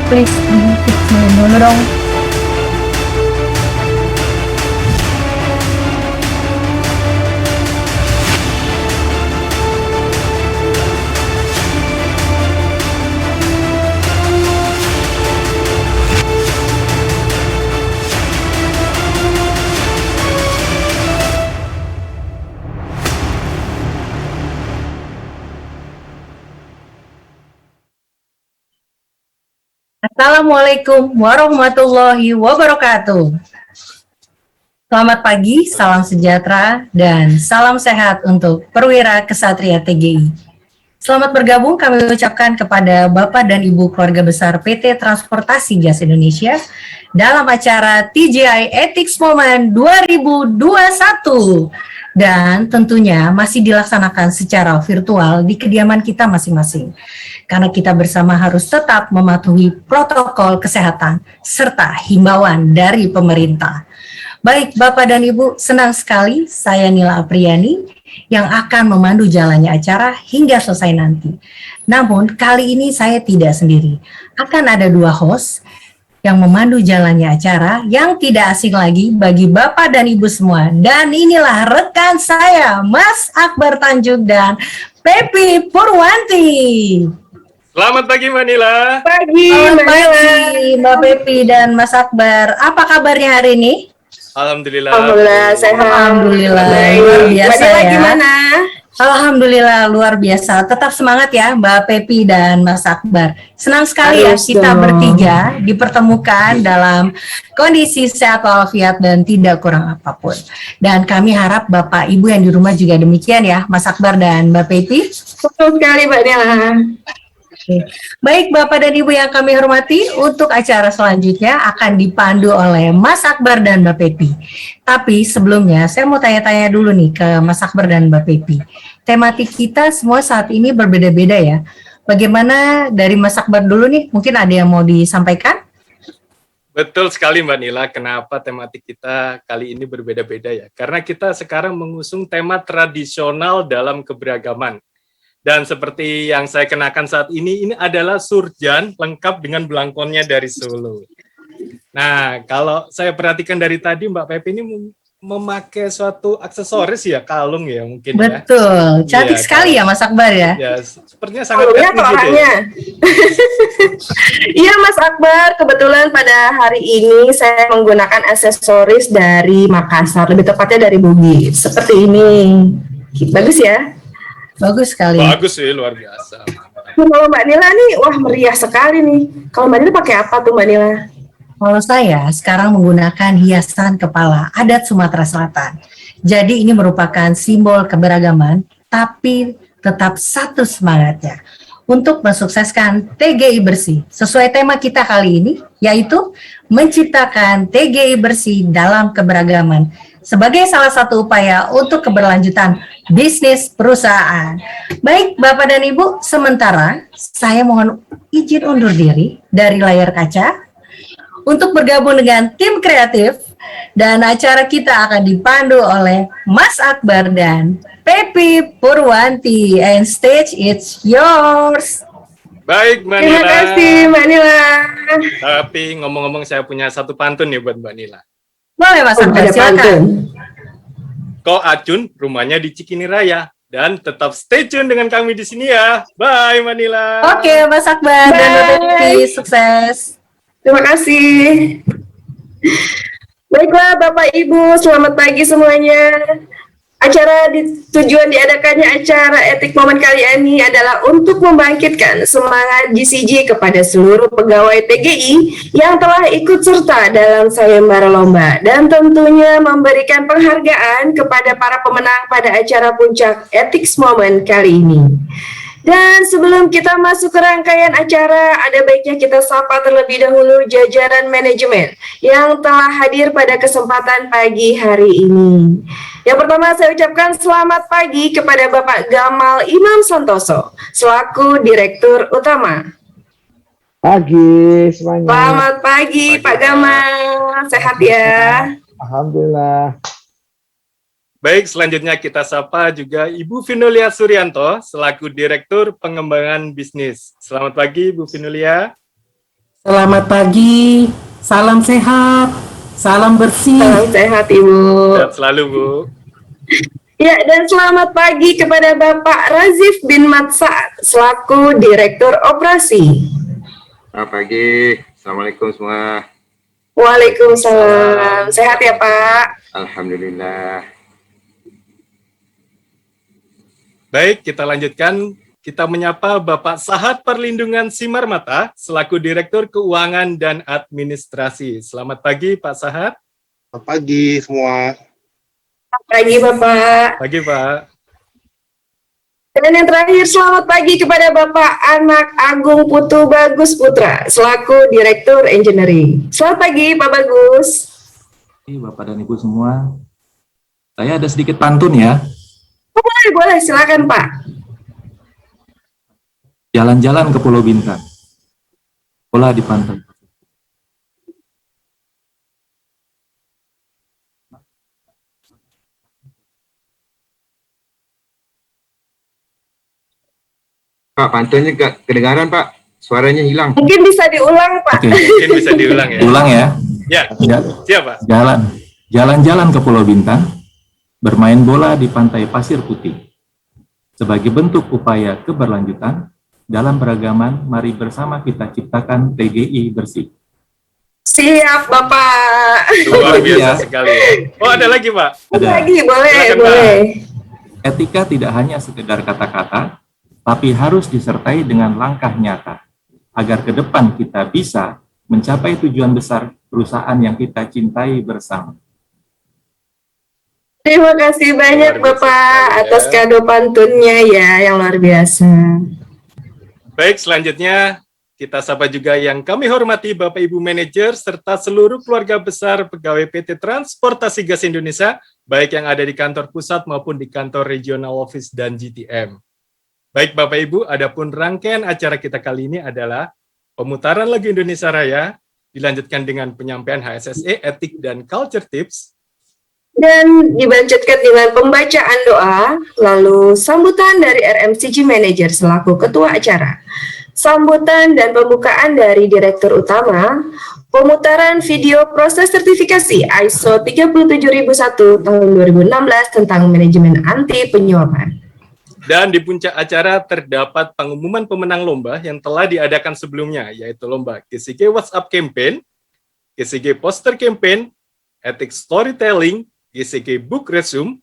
Please di-fix dulu dong. Assalamualaikum warahmatullahi wabarakatuh. Selamat pagi, salam sejahtera, dan salam sehat untuk perwira kesatria TGI. Selamat bergabung kami ucapkan kepada Bapak dan Ibu keluarga besar PT Transportasi Gas Indonesia dalam acara TGI Ethics Moment 2021. Dan tentunya masih dilaksanakan secara virtual di kediaman kita masing-masing. Karena kita bersama harus tetap mematuhi protokol kesehatan serta himbauan dari pemerintah. Baik Bapak dan Ibu, senang sekali saya Nila Apriani yang akan memandu jalannya acara hingga selesai nanti. Namun kali ini saya tidak sendiri, akan ada dua host yang memandu jalannya acara yang tidak asing lagi bagi Bapak dan Ibu semua. Dan inilah rekan saya, Mas Akbar Tanjuk dan Pepi Purwanti. Selamat pagi Mbak Nila. Selamat pagi Mbak Pepi dan Mas Akbar. Apa kabarnya hari ini? Alhamdulillah. Alhamdulillah sehat. Alhamdulillah, luar biasa ya. Gimana? Alhamdulillah luar biasa. Tetap semangat ya Mbak Pepi dan Mas Akbar. Senang sekali Harus ya kita dong. bertiga dipertemukan dalam kondisi sehat walafiat dan tidak kurang apapun. Dan kami harap Bapak Ibu yang di rumah juga demikian ya, Mas Akbar dan Mbak Pepi. Betul sekali Mbak Nila. Oke. Baik Bapak dan Ibu yang kami hormati, untuk acara selanjutnya akan dipandu oleh Mas Akbar dan Mbak Pepi. Tapi sebelumnya saya mau tanya-tanya dulu nih ke Mas Akbar dan Mbak Pepi. Tematik kita semua saat ini berbeda-beda ya. Bagaimana dari Mas Akbar dulu nih? Mungkin ada yang mau disampaikan? Betul sekali Mbak Nila, kenapa tematik kita kali ini berbeda-beda ya? Karena kita sekarang mengusung tema tradisional dalam keberagaman. Dan seperti yang saya kenakan saat ini adalah surjan lengkap dengan belangkonnya dari Solo. Nah, kalau saya perhatikan dari tadi Mbak Pepi ini memakai suatu aksesoris ya, kalung ya mungkin ya. Betul, cantik Iya, sekali ya Mas Akbar ya. Ya, sepertinya sangat Kalungnya etnis atau gitu ya. orangnya? Iya Mas Akbar, kebetulan pada hari ini saya menggunakan aksesoris dari Makassar, lebih tepatnya dari Bugis. Seperti ini. Bagus ya? Bagus sekali. Bagus sih, luar biasa. Kalau Mbak Nila nih, wah meriah sekali nih. Kalau Mbak Nila pakai apa tuh Mbak Nila? Kalau saya sekarang menggunakan hiasan kepala adat Sumatera Selatan. Jadi ini merupakan simbol keberagaman, tapi tetap satu semangatnya untuk mensukseskan TGI Bersih. Sesuai tema kita kali ini, yaitu menciptakan TGI Bersih dalam keberagaman sebagai salah satu upaya untuk keberlanjutan bisnis perusahaan. Baik Bapak dan Ibu, sementara saya mohon izin undur diri dari layar kaca untuk bergabung dengan tim kreatif, dan acara kita akan dipandu oleh Mas Akbar dan Pepi Purwanti. And stage it's yours. Baik Mbak Terima Nila. kasih Mbak Nila. Tapi ngomong-ngomong saya punya satu pantun nih buat Mbak Nila. Boleh Mas Akbar, Ada silakan. pantun. Ko Acun, rumahnya di Cikini Raya. Dan tetap stay tune dengan kami di sini ya. Bye Mbak Nila. Oke Mas Akbar dan Mbak Bye. Pepi, sukses. Terima kasih. Baiklah Bapak Ibu, selamat pagi semuanya. Tujuan diadakannya acara Etik Momen kali ini adalah untuk membangkitkan semangat GCG kepada seluruh pegawai TGI yang telah ikut serta dalam sayembara lomba, dan tentunya memberikan penghargaan kepada para pemenang pada acara puncak Etik Momen kali ini. Dan sebelum kita masuk ke rangkaian acara, ada baiknya kita sapa terlebih dahulu jajaran manajemen yang telah hadir pada kesempatan pagi hari ini. Yang pertama saya ucapkan selamat pagi kepada Bapak Gamal Imam Santoso, selaku Direktur Utama. Pagi semuanya. Selamat pagi, Pagi, Pak Pak. Gamal, sehat ya? Alhamdulillah. Baik, selanjutnya kita sapa juga Ibu Vinulia Suryanto selaku Direktur Pengembangan Bisnis. Selamat pagi, Bu Vinulia. Selamat pagi, salam sehat, salam bersih. Salam sehat Ibu. Sehat selalu, Bu. Ya, dan selamat pagi kepada Bapak Razif bin Matsad selaku Direktur Operasi. Selamat pagi, Assalamualaikum semua. Waalaikumsalam. Sehat ya Pak? Alhamdulillah. Baik, kita lanjutkan. Kita menyapa Bapak Sahat Perlindungan Simarmata selaku Direktur Keuangan dan Administrasi. Selamat pagi, Pak Sahat. Selamat pagi semua. Pagi Bapak. Pagi, Pak. Dan yang terakhir, selamat pagi kepada Bapak Anak Agung Putu Bagus Putra selaku Direktur Engineering. Selamat pagi Pak Bagus. Bapak dan Ibu semua, saya ada sedikit pantun ya. Boleh, silakan Pak. Jalan-jalan ke Pulau Bintan, bola di pantai. Pak, pantunnya kedengaran Pak, suaranya hilang. Mungkin bisa diulang Pak. Oke, Mungkin bisa diulang ya. ulang ya. Ya, siap, Pak. Jalan-jalan ke Pulau Bintan, bermain bola di pantai pasir putih. Sebagai bentuk upaya keberlanjutan, dalam beragaman, mari bersama kita ciptakan TGI bersih. Siap Bapak. Luar Lagi biasa ya. sekali. Oh, ada lagi, Pak. Ada. Lagi boleh, Silakan, boleh. Etika tidak hanya sekedar kata-kata, tapi harus disertai dengan langkah nyata, agar ke depan kita bisa mencapai tujuan besar perusahaan yang kita cintai bersama. Terima kasih banyak Luar biasa Bapak sekali, ya. atas kado pantunnya ya yang luar biasa. Baik, selanjutnya kita sapa juga yang kami hormati Bapak Ibu Manajer serta seluruh keluarga besar pegawai PT Transportasi Gas Indonesia, baik yang ada di kantor pusat maupun di kantor regional office dan GTM. Baik Bapak Ibu, adapun rangkaian acara kita kali ini adalah pemutaran lagu Indonesia Raya, dilanjutkan dengan penyampaian HSSE, Etik dan Culture Tips, Dan dilanjutkan dengan pembacaan doa, lalu sambutan dari RMCG Manager selaku ketua acara, sambutan dan pembukaan dari Direktur Utama, pemutaran video proses sertifikasi ISO 37001 tahun 2016 tentang manajemen anti penyuapan. dan di puncak acara terdapat pengumuman pemenang lomba yang telah diadakan sebelumnya, yaitu lomba GCG WhatsApp Campaign, GCG Poster Campaign, Etik Storytelling, GCG Book Resume,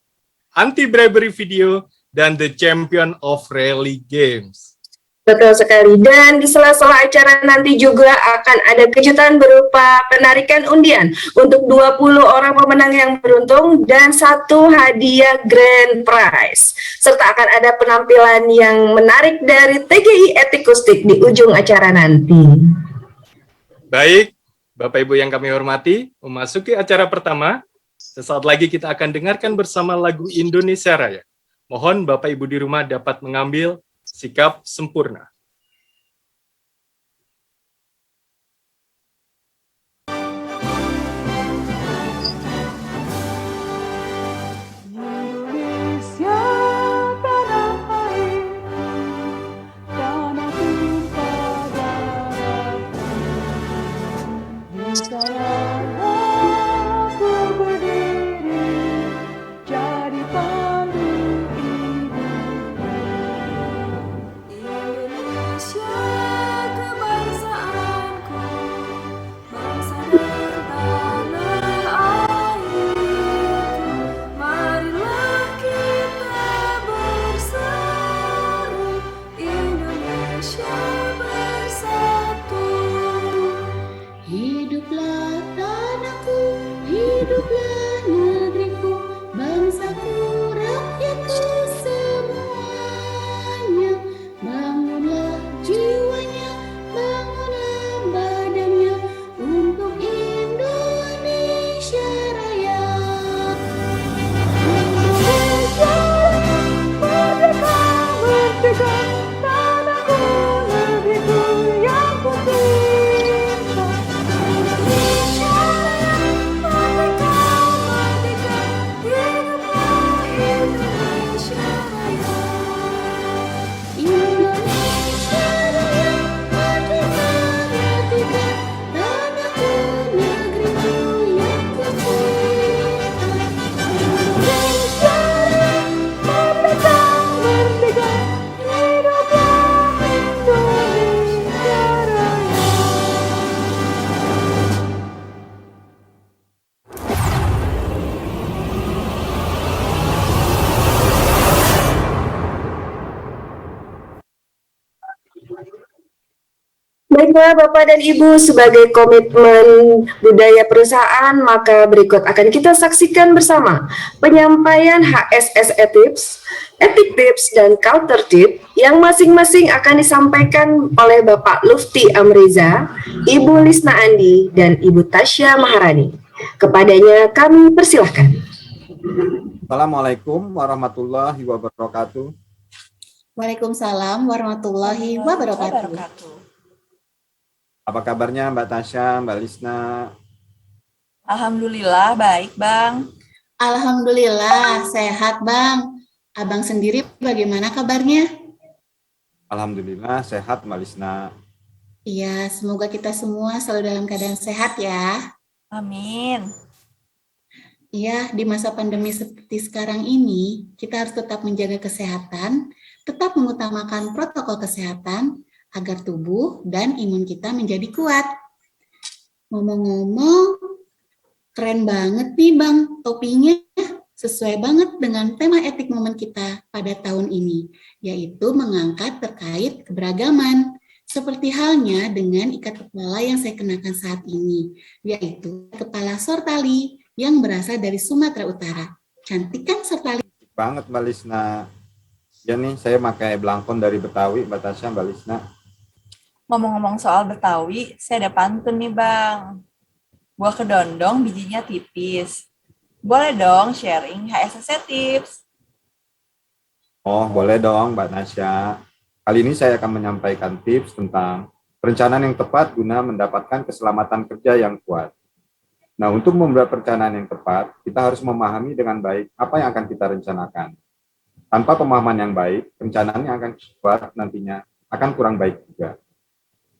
Anti-Bribery Video, dan The Champion of Rally Games. Betul sekali. Dan di sela-sela acara nanti juga akan ada kejutan berupa penarikan undian untuk 20 orang pemenang yang beruntung dan 1 hadiah grand prize. Serta akan ada penampilan yang menarik dari TGI Etikustik di ujung acara nanti. Baik, Bapak Ibu yang kami hormati, memasuki acara pertama, sesaat lagi kita akan dengarkan bersama lagu Indonesia Raya. Mohon Bapak Ibu di rumah dapat mengambil sikap sempurna. Indonesia tanah air, tanah tumpah darahku. Di sanalah aku berdiri, jadi pandu hidupku. Baiklah Bapak dan Ibu, sebagai komitmen budaya perusahaan, maka berikut akan kita saksikan bersama penyampaian HSSE Tips, Epic Tips, dan Culture Tip yang masing-masing akan disampaikan oleh Bapak Lufti Amriza, Ibu Lisna Andi, dan Ibu Tasya Maharani. Kepadanya kami persilahkan. Assalamualaikum warahmatullahi wabarakatuh. Waalaikumsalam warahmatullahi wabarakatuh. Apa kabarnya Mbak Tasya, Mbak Lisna? Alhamdulillah baik Bang. Alhamdulillah sehat Bang. Abang sendiri bagaimana kabarnya? Alhamdulillah sehat Mbak Lisna. Iya, semoga kita semua selalu dalam keadaan sehat ya. Amin. Iya, di masa pandemi seperti sekarang ini, kita harus tetap menjaga kesehatan, tetap mengutamakan protokol kesehatan, agar tubuh dan imun kita menjadi kuat. Ngomong-ngomong, keren banget nih Bang, topinya sesuai banget dengan tema etik momen kita pada tahun ini, yaitu mengangkat terkait keberagaman, seperti halnya dengan ikat kepala yang saya kenakan saat ini, yaitu kepala sortali yang berasal dari Sumatera Utara. Cantik kan sortali? Banget Mbak Lisna. Ya nih, saya pakai belangkon dari Betawi, Mbak Tasya, Mbak Lisna. Ngomong-ngomong soal Betawi, saya ada pantun nih Bang. Buah kedondong bijinya tipis. Boleh dong sharing HSSE Tips. Oh, boleh dong Mbak Tasya. Kali ini saya akan menyampaikan tips tentang perencanaan yang tepat guna mendapatkan keselamatan kerja yang kuat. Nah, untuk membuat perencanaan yang tepat, kita harus memahami dengan baik apa yang akan kita rencanakan. Tanpa pemahaman yang baik, perencanaan yang akan kuat nantinya akan kurang baik juga.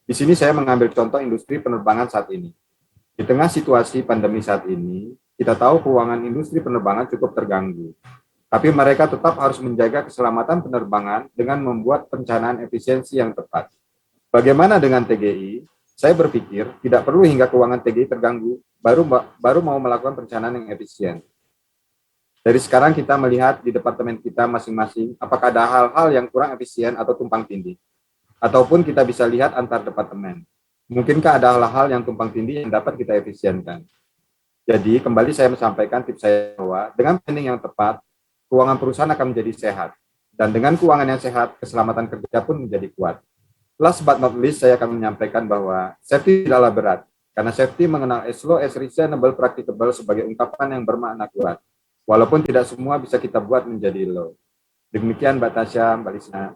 Di sini saya mengambil contoh industri penerbangan saat ini. Di tengah situasi pandemi saat ini, kita tahu keuangan industri penerbangan cukup terganggu. Tapi mereka tetap harus menjaga keselamatan penerbangan dengan membuat perencanaan efisiensi yang tepat. Bagaimana dengan TGI? Saya berpikir tidak perlu hingga keuangan TGI terganggu, baru mau melakukan perencanaan yang efisien. Dari sekarang kita melihat di departemen kita masing-masing apakah ada hal-hal yang kurang efisien atau tumpang tindih. Ataupun kita bisa lihat antar departemen. Mungkinkah ada hal-hal yang tumpang tindih yang dapat kita efisienkan? Jadi, kembali saya menyampaikan tips saya bahwa dengan planning yang tepat, keuangan perusahaan akan menjadi sehat. Dan dengan keuangan yang sehat, keselamatan kerja pun menjadi kuat. Last but not least, saya akan menyampaikan bahwa safety tidaklah berat. Karena safety mengenal as low as reasonable practicable sebagai ungkapan yang bermakna kuat. Walaupun tidak semua bisa kita buat menjadi low. Demikian Mbak Tasya, Mbak Lisna.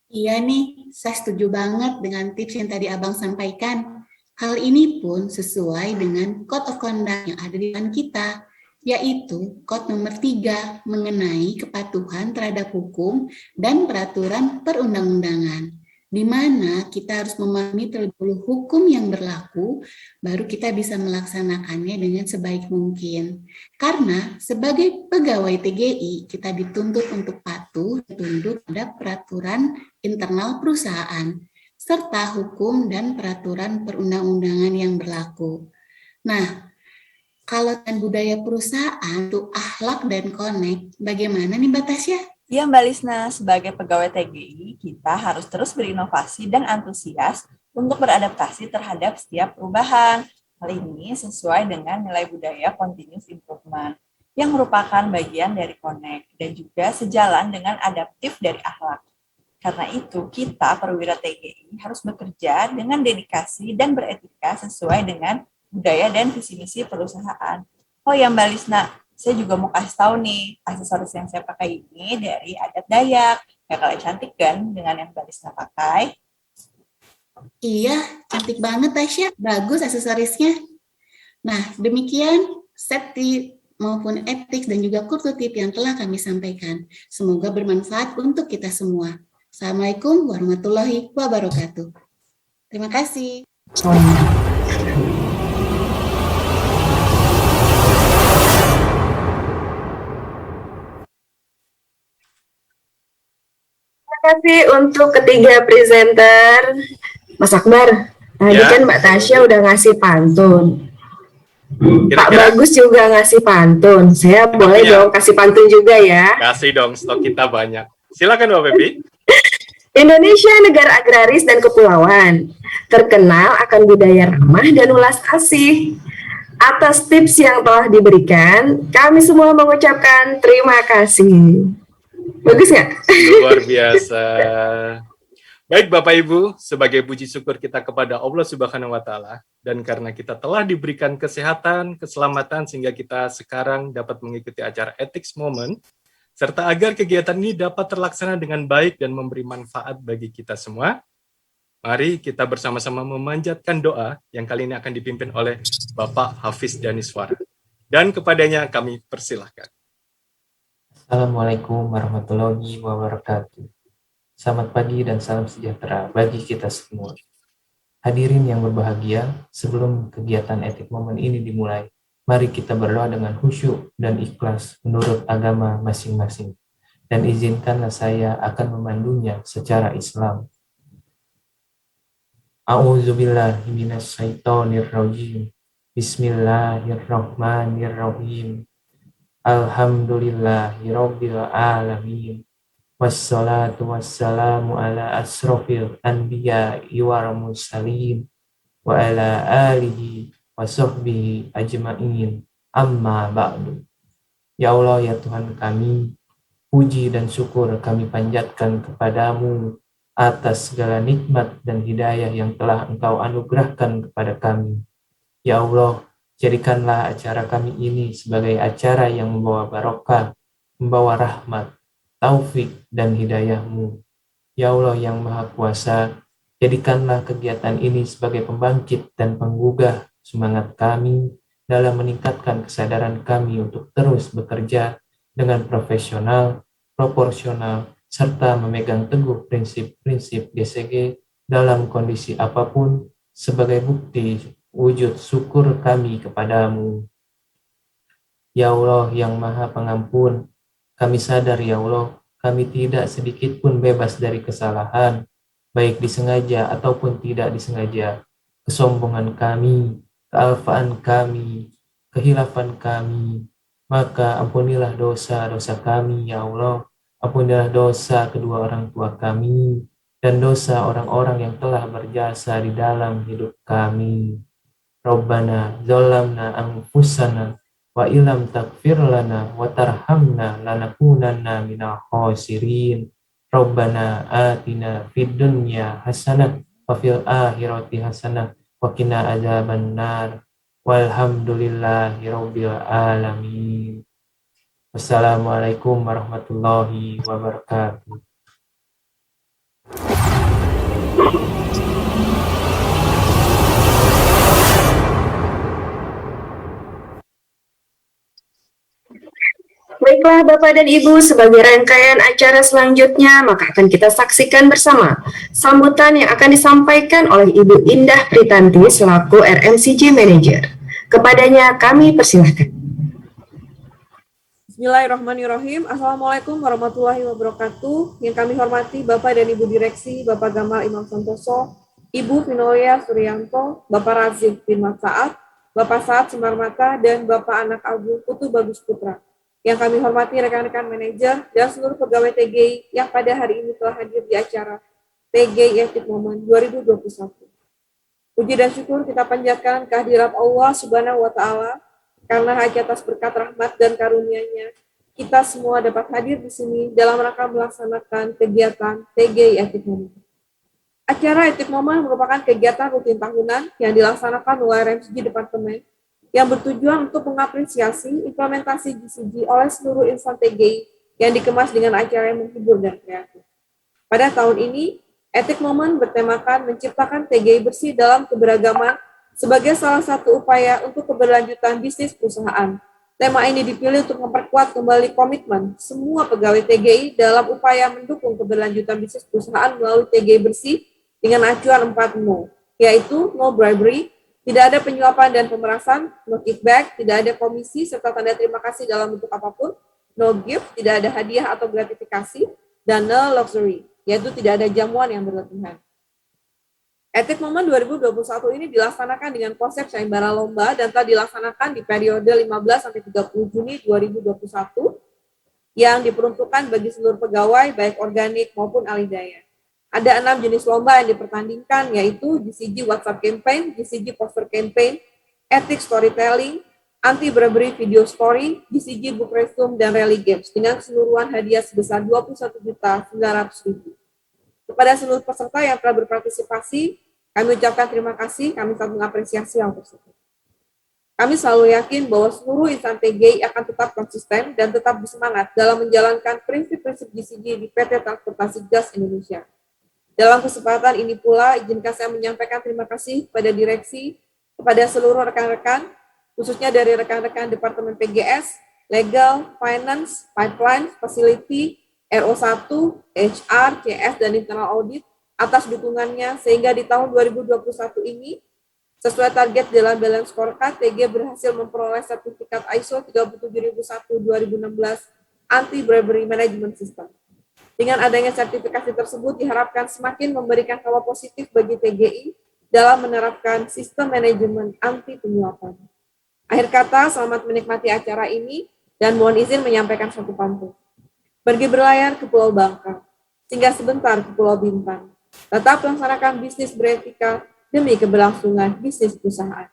Iya nih, saya setuju banget dengan tips yang tadi Abang sampaikan. Hal ini pun sesuai dengan Code of Conduct yang ada di depan kita, yaitu Code nomor 3 mengenai kepatuhan terhadap hukum dan peraturan perundang-undangan, di mana kita harus memahami terlebih dahulu hukum yang berlaku, baru kita bisa melaksanakannya dengan sebaik mungkin. Karena sebagai pegawai TGI, kita dituntut untuk patuh, tunduk pada peraturan internal perusahaan, serta hukum dan peraturan perundang-undangan yang berlaku. Nah, kalau dan budaya perusahaan itu akhlak dan connect, bagaimana nih Mbak Tasya? Ya Mbak Lisna, sebagai pegawai TGI, kita harus terus berinovasi dan antusias untuk beradaptasi terhadap setiap perubahan. Hal ini sesuai dengan nilai budaya continuous improvement, yang merupakan bagian dari connect dan juga sejalan dengan adaptif dari akhlak. Karena itu, kita perwira TGI harus bekerja dengan dedikasi dan beretika sesuai dengan budaya dan visi misi perusahaan. Oh ya Mbak Lisna, saya juga mau kasih tahu nih, aksesoris yang saya pakai ini dari adat Dayak. Ya kalau cantik kan dengan yang Mbak Lisna pakai? Iya, cantik banget Tasya. Bagus aksesorisnya. Nah, demikian safety maupun etik dan juga kultur tip yang telah kami sampaikan. Semoga bermanfaat untuk kita semua. Assalamualaikum warahmatullahi wabarakatuh. Terima kasih. Terima kasih untuk ketiga presenter. Mas Akbar, tadi Ya. kan Mbak Tasya udah ngasih pantun. Pak Kira-kira Bagus juga ngasih pantun. Saya boleh Iya. dong kasih pantun juga ya. kasih dong, stok kita banyak. Silakan Mbak Pepi. Indonesia negara agraris dan kepulauan. terkenal akan budaya ramah dan ulas asih. Atas tips yang telah diberikan, kami semua mengucapkan terima kasih. Bagus nggak? Luar biasa. Baik Bapak Ibu, sebagai puji syukur kita kepada Allah Subhanahu wa taala dan karena kita telah diberikan kesehatan, keselamatan sehingga kita sekarang dapat mengikuti acara Ethics Moment serta agar kegiatan ini dapat terlaksana dengan baik dan memberi manfaat bagi kita semua. Mari kita bersama-sama memanjatkan doa yang kali ini akan dipimpin oleh Bapak Hafiz Daniswara. Dan kepadanya kami persilahkan. Assalamualaikum warahmatullahi wabarakatuh. Selamat pagi dan salam sejahtera bagi kita semua. Hadirin yang berbahagia, sebelum kegiatan Ethic Moment ini dimulai, mari kita berdoa dengan khusyuk dan ikhlas menurut agama masing-masing. Dan izinkanlah saya akan memandunya secara Islam. A'udzubillahi minasyaitonirrajim. Bismillahirrahmanirrahim. Alhamdulillahirabbil alamin. Wassalatu wassalamu ala asrofil anbiya'i wal mursalin wa ala alihi wa sahbihi ajma'in, amma ba'du. Ya Allah, ya Tuhan kami, puji dan syukur kami panjatkan kepadamu atas segala nikmat dan hidayah yang telah Engkau anugerahkan kepada kami. Ya Allah, jadikanlah acara kami ini sebagai acara yang membawa barokah, membawa rahmat, taufik dan hidayah-Mu. Ya Allah yang Maha Kuasa, jadikanlah kegiatan ini sebagai pembangkit dan penggugah semangat kami dalam meningkatkan kesadaran kami untuk terus bekerja dengan profesional, proporsional, serta memegang teguh prinsip-prinsip GCG dalam kondisi apapun sebagai bukti wujud syukur kami kepadamu. Ya Allah yang Maha Pengampun, kami sadar ya Allah, kami tidak sedikit pun bebas dari kesalahan, baik disengaja ataupun tidak disengaja. Kesombongan kami, kealfaan kami, kehilafan kami, maka ampunilah dosa-dosa kami ya Allah, ampunilah dosa kedua orang tua kami, dan dosa orang-orang yang telah berjasa di dalam hidup kami. Rabbana zalamna anfusana wa ilam takfir lana wa tarhamna lanakunanna minal khosirin. Rabbana atina fid dunya hasanah wa fil akhirati hasanah wa qina adzabannar. Walhamdulillahi rabbil alamin. Wassalamualaikum warahmatullahi wabarakatuh. Baiklah Bapak dan Ibu, sebagai rangkaian acara selanjutnya, maka akan kita saksikan bersama sambutan yang akan disampaikan oleh Ibu Indah Pritanti selaku RMCG Manager. Kepadanya kami persilahkan. Bismillahirrahmanirrahim. Assalamualaikum warahmatullahi wabarakatuh. Yang kami hormati Bapak dan Ibu Direksi, Bapak Gamal Imam Santoso, Ibu Vinolia Suryanto, Bapak Razif bin Saad, Bapak Saad Sumarmata, dan Bapak Anak Agung Putu Bagus Putra. Yang kami hormati rekan-rekan manajer dan seluruh pegawai TGI yang pada hari ini telah hadir di acara TGI Ethic Moment 2021. Puji dan syukur kita panjatkan kehadirat Allah Subhanahu wa taala karena hanya atas berkat rahmat dan karunia-Nya kita semua dapat hadir di sini dalam rangka melaksanakan kegiatan TGI Ethic Moment. Acara Ethic Moment merupakan kegiatan rutin tahunan yang dilaksanakan oleh RMCG Departemen yang bertujuan untuk mengapresiasi implementasi GCG oleh seluruh insan TGI yang dikemas dengan acara yang menghibur dan kreatif. Pada tahun ini, Ethic Moment bertemakan menciptakan TGI bersih dalam keberagaman sebagai salah satu upaya untuk keberlanjutan bisnis perusahaan. Tema ini dipilih untuk memperkuat kembali komitmen semua pegawai TGI dalam upaya mendukung keberlanjutan bisnis perusahaan melalui TGI bersih dengan acuan 4 No, yaitu no bribery, tidak ada penyuapan dan pemerasan, no kickback, tidak ada komisi serta tanda terima kasih dalam bentuk apapun, no gift, tidak ada hadiah atau gratifikasi, dan no luxury, yaitu tidak ada jamuan yang berlebihan. Ethic Moment 2021 ini dilaksanakan dengan konsep sayembara lomba dan telah dilaksanakan di periode 15-30 Juni 2021 yang diperuntukkan bagi seluruh pegawai baik organik maupun alih daya. Ada 6 jenis lomba yang dipertandingkan, yaitu GCG WhatsApp Campaign, GCG Poster Campaign, Ethic Storytelling, Anti-Bribery Video Story, GCG Book Resume, dan Rally Games, dengan keseluruhan hadiah sebesar 21.900.000. Kepada seluruh peserta yang telah berpartisipasi, kami ucapkan terima kasih, kami sangat mengapresiasi hal tersebut. Kami selalu yakin bahwa seluruh insan TGI akan tetap konsisten dan tetap bersemangat dalam menjalankan prinsip-prinsip GCG di PT Transportasi Gas Indonesia. Dalam kesempatan ini pula, izinkan saya menyampaikan terima kasih kepada direksi, kepada seluruh rekan-rekan, khususnya dari rekan-rekan Departemen PGS, Legal, Finance, Pipeline, Facility, RO1, HR, CS, dan Internal Audit atas dukungannya sehingga di tahun 2021 ini, sesuai target dalam balance scorecard, TG berhasil memperoleh sertifikat ISO 37001-2016 Anti-Bribery Management System. Dengan adanya sertifikasi tersebut diharapkan semakin memberikan hawa positif bagi TGI dalam menerapkan sistem manajemen anti penyuapan. Akhir kata, selamat menikmati acara ini dan mohon izin menyampaikan satu pantun. Pergi berlayar ke Pulau Bangka, singgah sebentar ke Pulau Bintan. Tetap laksanakan bisnis beretika demi keberlangsungan bisnis perusahaan.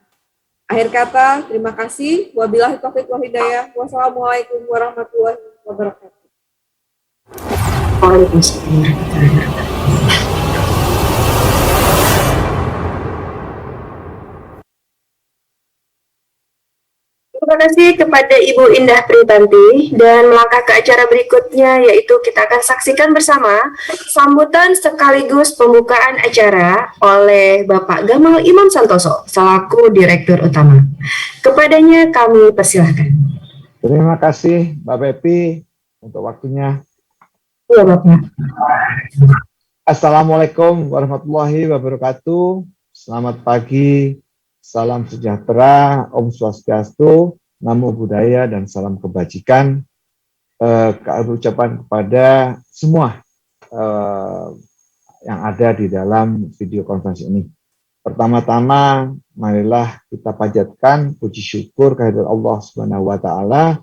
Akhir kata, terima kasih. Wabillahi taufiq wal hidayah. Wassalamualaikum warahmatullahi wabarakatuh. Waalaikumsalam warahmatullahi wabarakatuh. Terima kasih kepada Ibu Indah Pritanti, dan melangkah ke acara berikutnya, yaitu kita akan saksikan bersama sambutan sekaligus pembukaan acara oleh Bapak Gamal Imam Santoso selaku Direktur Utama. Kepadanya kami persilahkan. Terima kasih Mbak Pepi untuk waktunya. Iya, Bapak. Assalamualaikum warahmatullahi wabarakatuh. Selamat pagi, salam sejahtera, Om Swastiastu, Namo Buddhaya, dan salam kebajikan. Ucapan kepada semua yang ada di dalam video konferensi ini. Pertama-tama, marilah kita panjatkan puji syukur kehadirat Allah Subhanahu wa Ta'ala.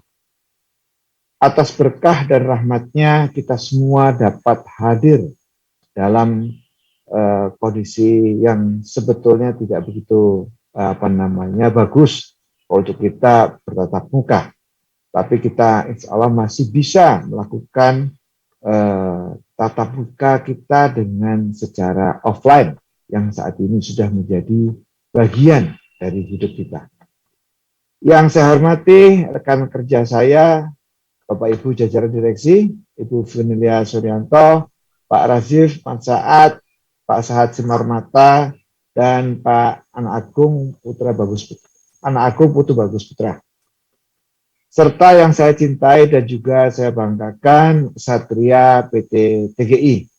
Atas berkah dan rahmatnya kita semua dapat hadir dalam kondisi yang sebetulnya tidak begitu bagus untuk kita bertatap muka, tapi kita insya Allah masih bisa melakukan tatap muka kita dengan secara offline yang saat ini sudah menjadi bagian dari hidup kita. Yang saya hormati rekan kerja saya, Bapak Ibu jajaran direksi, Ibu Vinilia Suryanto, Pak Razif Mansaat, Pak Sahat Simarmata, dan Pak Anak Agung Putu Bagus Putra. Serta yang saya cintai dan juga saya banggakan, Satria PT TGI.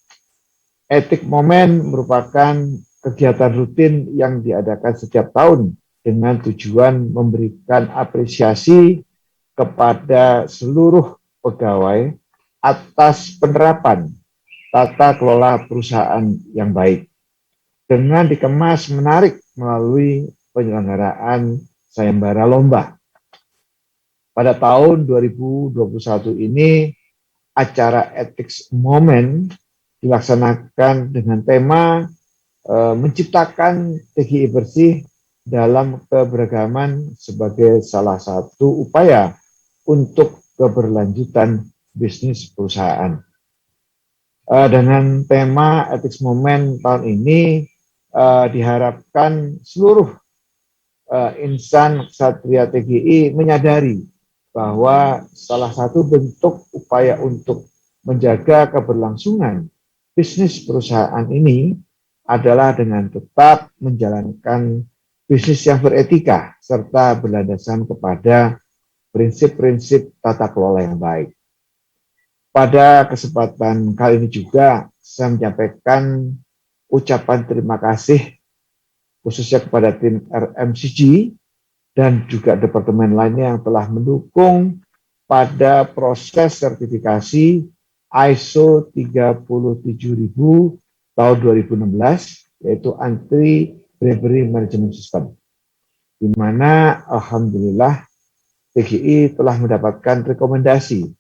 Etik Momen merupakan kegiatan rutin yang diadakan setiap tahun dengan tujuan memberikan apresiasi kepada seluruh pegawai atas penerapan tata kelola perusahaan yang baik, dengan dikemas menarik melalui penyelenggaraan sayembara lomba. Pada tahun 2021 ini, acara Ethics Moment dilaksanakan dengan tema menciptakan TGI bersih dalam keberagaman sebagai salah satu upaya untuk keberlanjutan bisnis perusahaan. Dengan tema Ethics Moment tahun ini, diharapkan seluruh insan Ksatria TGI menyadari bahwa salah satu bentuk upaya untuk menjaga keberlangsungan bisnis perusahaan ini adalah dengan tetap menjalankan bisnis yang beretika serta berlandasan kepada prinsip-prinsip tata kelola yang baik. Pada kesempatan kali ini juga saya menyampaikan ucapan terima kasih khususnya kepada tim RMCG dan juga departemen lainnya yang telah mendukung pada proses sertifikasi ISO 37000 tahun 2016, yaitu Anti-Bribery Management System, di mana alhamdulillah TGI telah mendapatkan rekomendasi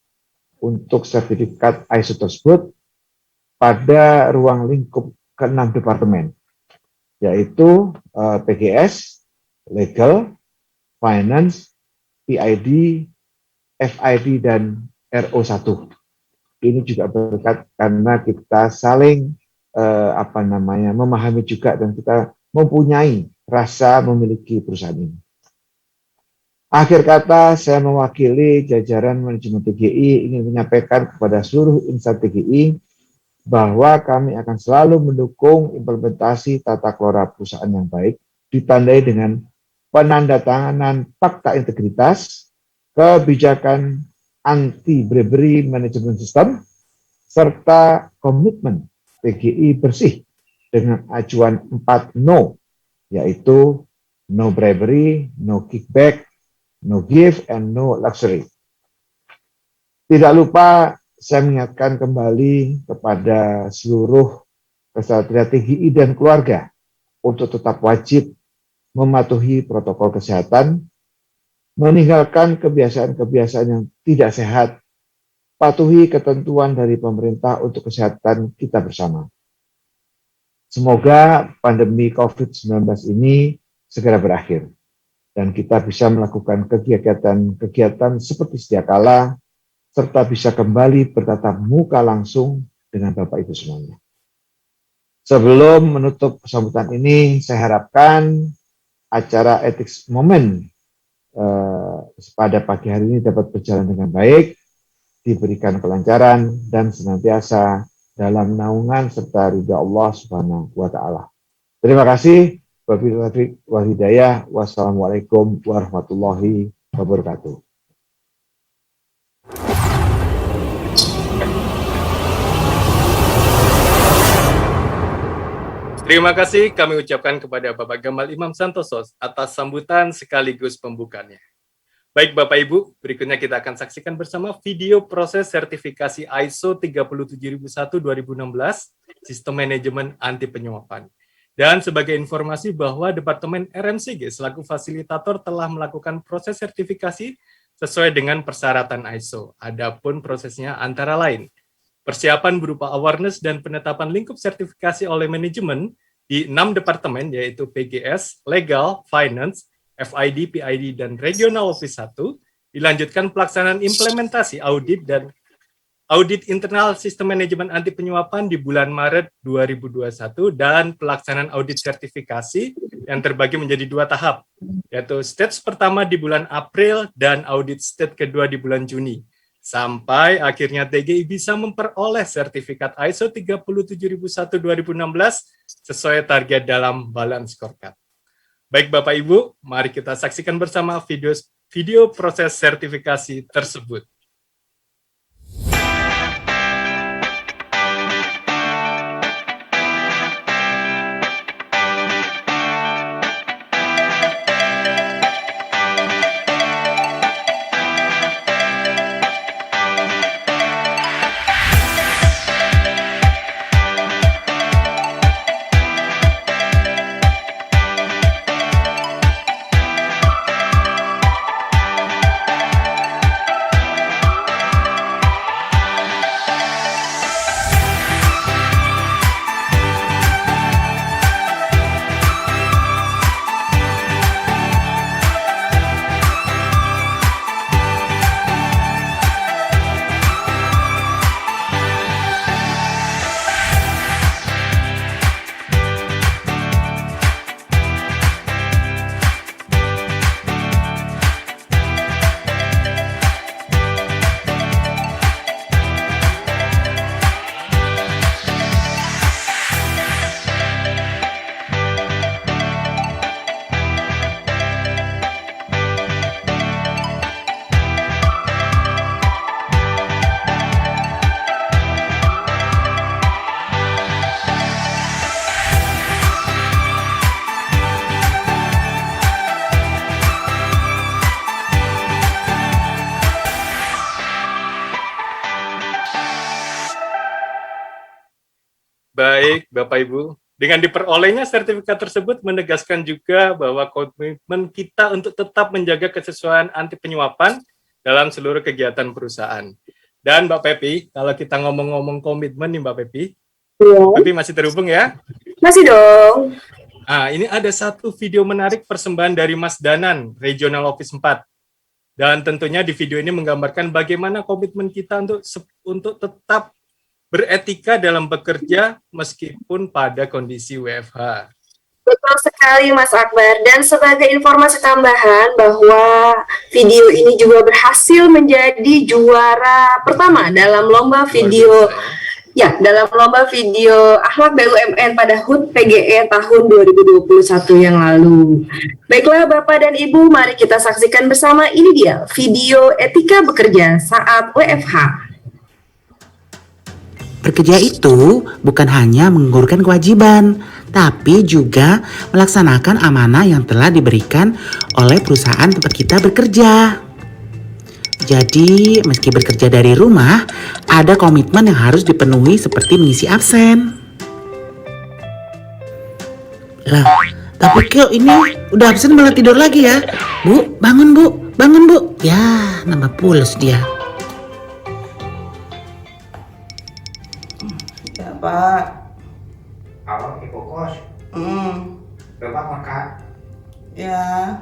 untuk sertifikat ISO tersebut pada ruang lingkup ke-6 departemen, yaitu PGS, Legal, Finance, PID, FID, dan RO1. Ini juga berkat karena kita saling memahami juga dan kita mempunyai rasa memiliki perusahaan ini. Akhir kata, saya mewakili jajaran manajemen TGI ingin menyampaikan kepada seluruh insan TGI bahwa kami akan selalu mendukung implementasi tata kelola perusahaan yang baik, ditandai dengan penandatanganan fakta integritas, kebijakan anti-bribery management system, serta komitmen TGI bersih dengan acuan 4 no, yaitu no bribery, no kickback, no give, and no luxury. Tidak lupa saya mengingatkan kembali kepada seluruh kesatria TGI dan keluarga untuk tetap wajib mematuhi protokol kesehatan, meninggalkan kebiasaan-kebiasaan yang tidak sehat, patuhi ketentuan dari pemerintah untuk kesehatan kita bersama. Semoga pandemi COVID-19 ini segera berakhir dan kita bisa melakukan kegiatan-kegiatan seperti sedia kala, serta bisa kembali bertatap muka langsung dengan Bapak Ibu semuanya. Sebelum menutup sambutan ini, saya harapkan acara Ethics Moment pada pagi hari ini dapat berjalan dengan baik, diberikan kelancaran, dan senantiasa dalam naungan serta ridha Allah Subhanahu wa Ta'ala. Terima kasih. Wabillahi taufiq wal hidayah. Wassalamualaikum warahmatullahi wabarakatuh. Terima kasih kami ucapkan kepada Bapak Gamal Imam Santoso atas sambutan sekaligus pembukanya. Baik Bapak Ibu, berikutnya kita akan saksikan bersama video proses sertifikasi ISO 37001-2016, Sistem Manajemen Anti Penyuapan. Dan sebagai informasi bahwa Departemen RMCG selaku fasilitator telah melakukan proses sertifikasi sesuai dengan persyaratan ISO. Adapun prosesnya antara lain, persiapan berupa awareness dan penetapan lingkup sertifikasi oleh manajemen di 6 departemen, yaitu PGS, Legal, Finance, FID, PID, dan Regional Office 1, dilanjutkan pelaksanaan implementasi audit dan audit internal sistem manajemen anti penyuapan di bulan Maret 2021, dan pelaksanaan audit sertifikasi yang terbagi menjadi 2 tahap, yaitu stage pertama di bulan April dan audit stage kedua di bulan Juni. Sampai akhirnya TGI bisa memperoleh sertifikat ISO 37001-2016 sesuai target dalam balance scorecard. Baik Bapak Ibu, mari kita saksikan bersama video proses sertifikasi tersebut. Baik, Bapak Ibu, dengan diperolehnya sertifikat tersebut menegaskan juga bahwa komitmen kita untuk tetap menjaga kesesuaian anti penyuapan dalam seluruh kegiatan perusahaan. Dan Mbak Pepi, kalau kita ngomong-ngomong komitmen nih Mbak Pepi, Iya. Tapi masih terhubung ya? Masih dong. Ini ada satu video menarik persembahan dari Mas Danan, Regional Office 4. Dan tentunya di video ini menggambarkan bagaimana komitmen kita untuk tetap beretika dalam bekerja meskipun pada kondisi WFH. Betul sekali Mas Akbar. Dan sebagai informasi tambahan bahwa video ini juga berhasil menjadi juara pertama dalam lomba video dalam lomba video akhlak BUMN pada HUT PGE tahun 2021 yang lalu. Baiklah Bapak dan Ibu, mari kita saksikan bersama, ini dia video etika bekerja saat WFH. Bekerja itu bukan hanya menggugurkan kewajiban, tapi juga melaksanakan amanah yang telah diberikan oleh perusahaan tempat kita bekerja. Jadi, meski bekerja dari rumah, ada komitmen yang harus dipenuhi seperti mengisi absen. Lah, tapi kok ini udah absen malah tidur lagi ya? Bu, bangun bu, bangun bu. Ya, nambah pules dia. Ya Pak. Halo, Ibu Kos. Udah bangun, Kak? Ya.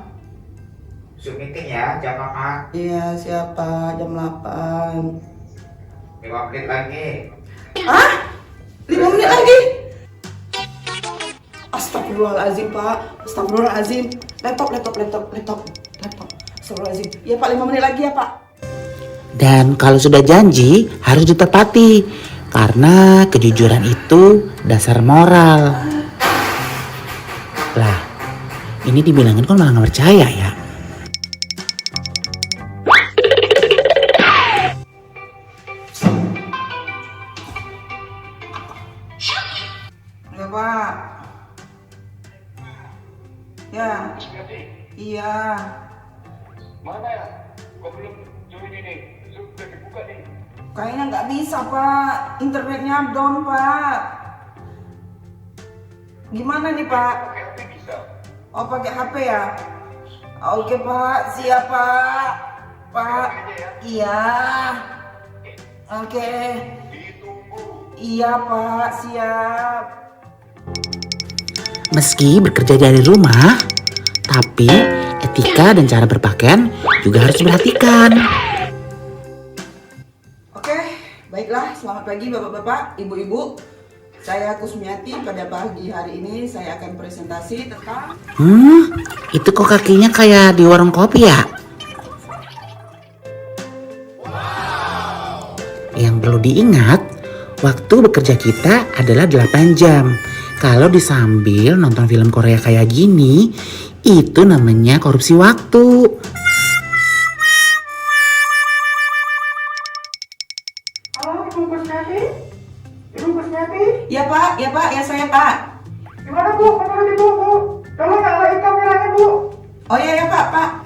Zoom meeting ya, jam 8. Iya, siapa? Jam 8. 5 menit lagi. Hah? 5 menit lagi? Astagfirullahaladzim, Pak. Astagfirullahaladzim. Laptop. Astagfirullahaladzim. Ya, Pak, 5 menit lagi ya, Pak. Dan kalau sudah janji, harus ditepati. Karena kejujuran itu dasar moral. Lah, ini dibilangin kok malah gak percaya ya? Ya, Pak. Ya. Iya. Mana ya? Kok belum join ini? Zoom udah dibuka nih. Kayaknya nggak bisa, Pak. Internetnya down, Pak. Gimana nih, Pak? Pakai HP bisa. Oh, pakai HP ya? Oke, Pak. Siap, Pak. Pak. Iya. Oke. Iya, Pak. Siap. Meski bekerja dari rumah, tapi etika dan cara berpakaian juga harus diperhatikan. Oke, baiklah. Selamat pagi, Bapak-bapak, Ibu-ibu. Saya Kusmiati. Pada pagi hari ini saya akan presentasi tentang... Itu kok kakinya kayak di warung kopi ya? Yang perlu diingat, waktu bekerja kita adalah 8 jam. Kalau disambil nonton film Korea kayak gini, itu namanya korupsi waktu. Halo, Ibu Kusmiati? Ibu Kusmiati? Ya, Pak. Ya saya, Pak. Gimana, Bu? Menurut Ibu, Bu? Tolong nyalain kameranya, Bu. Oh iya, Pak.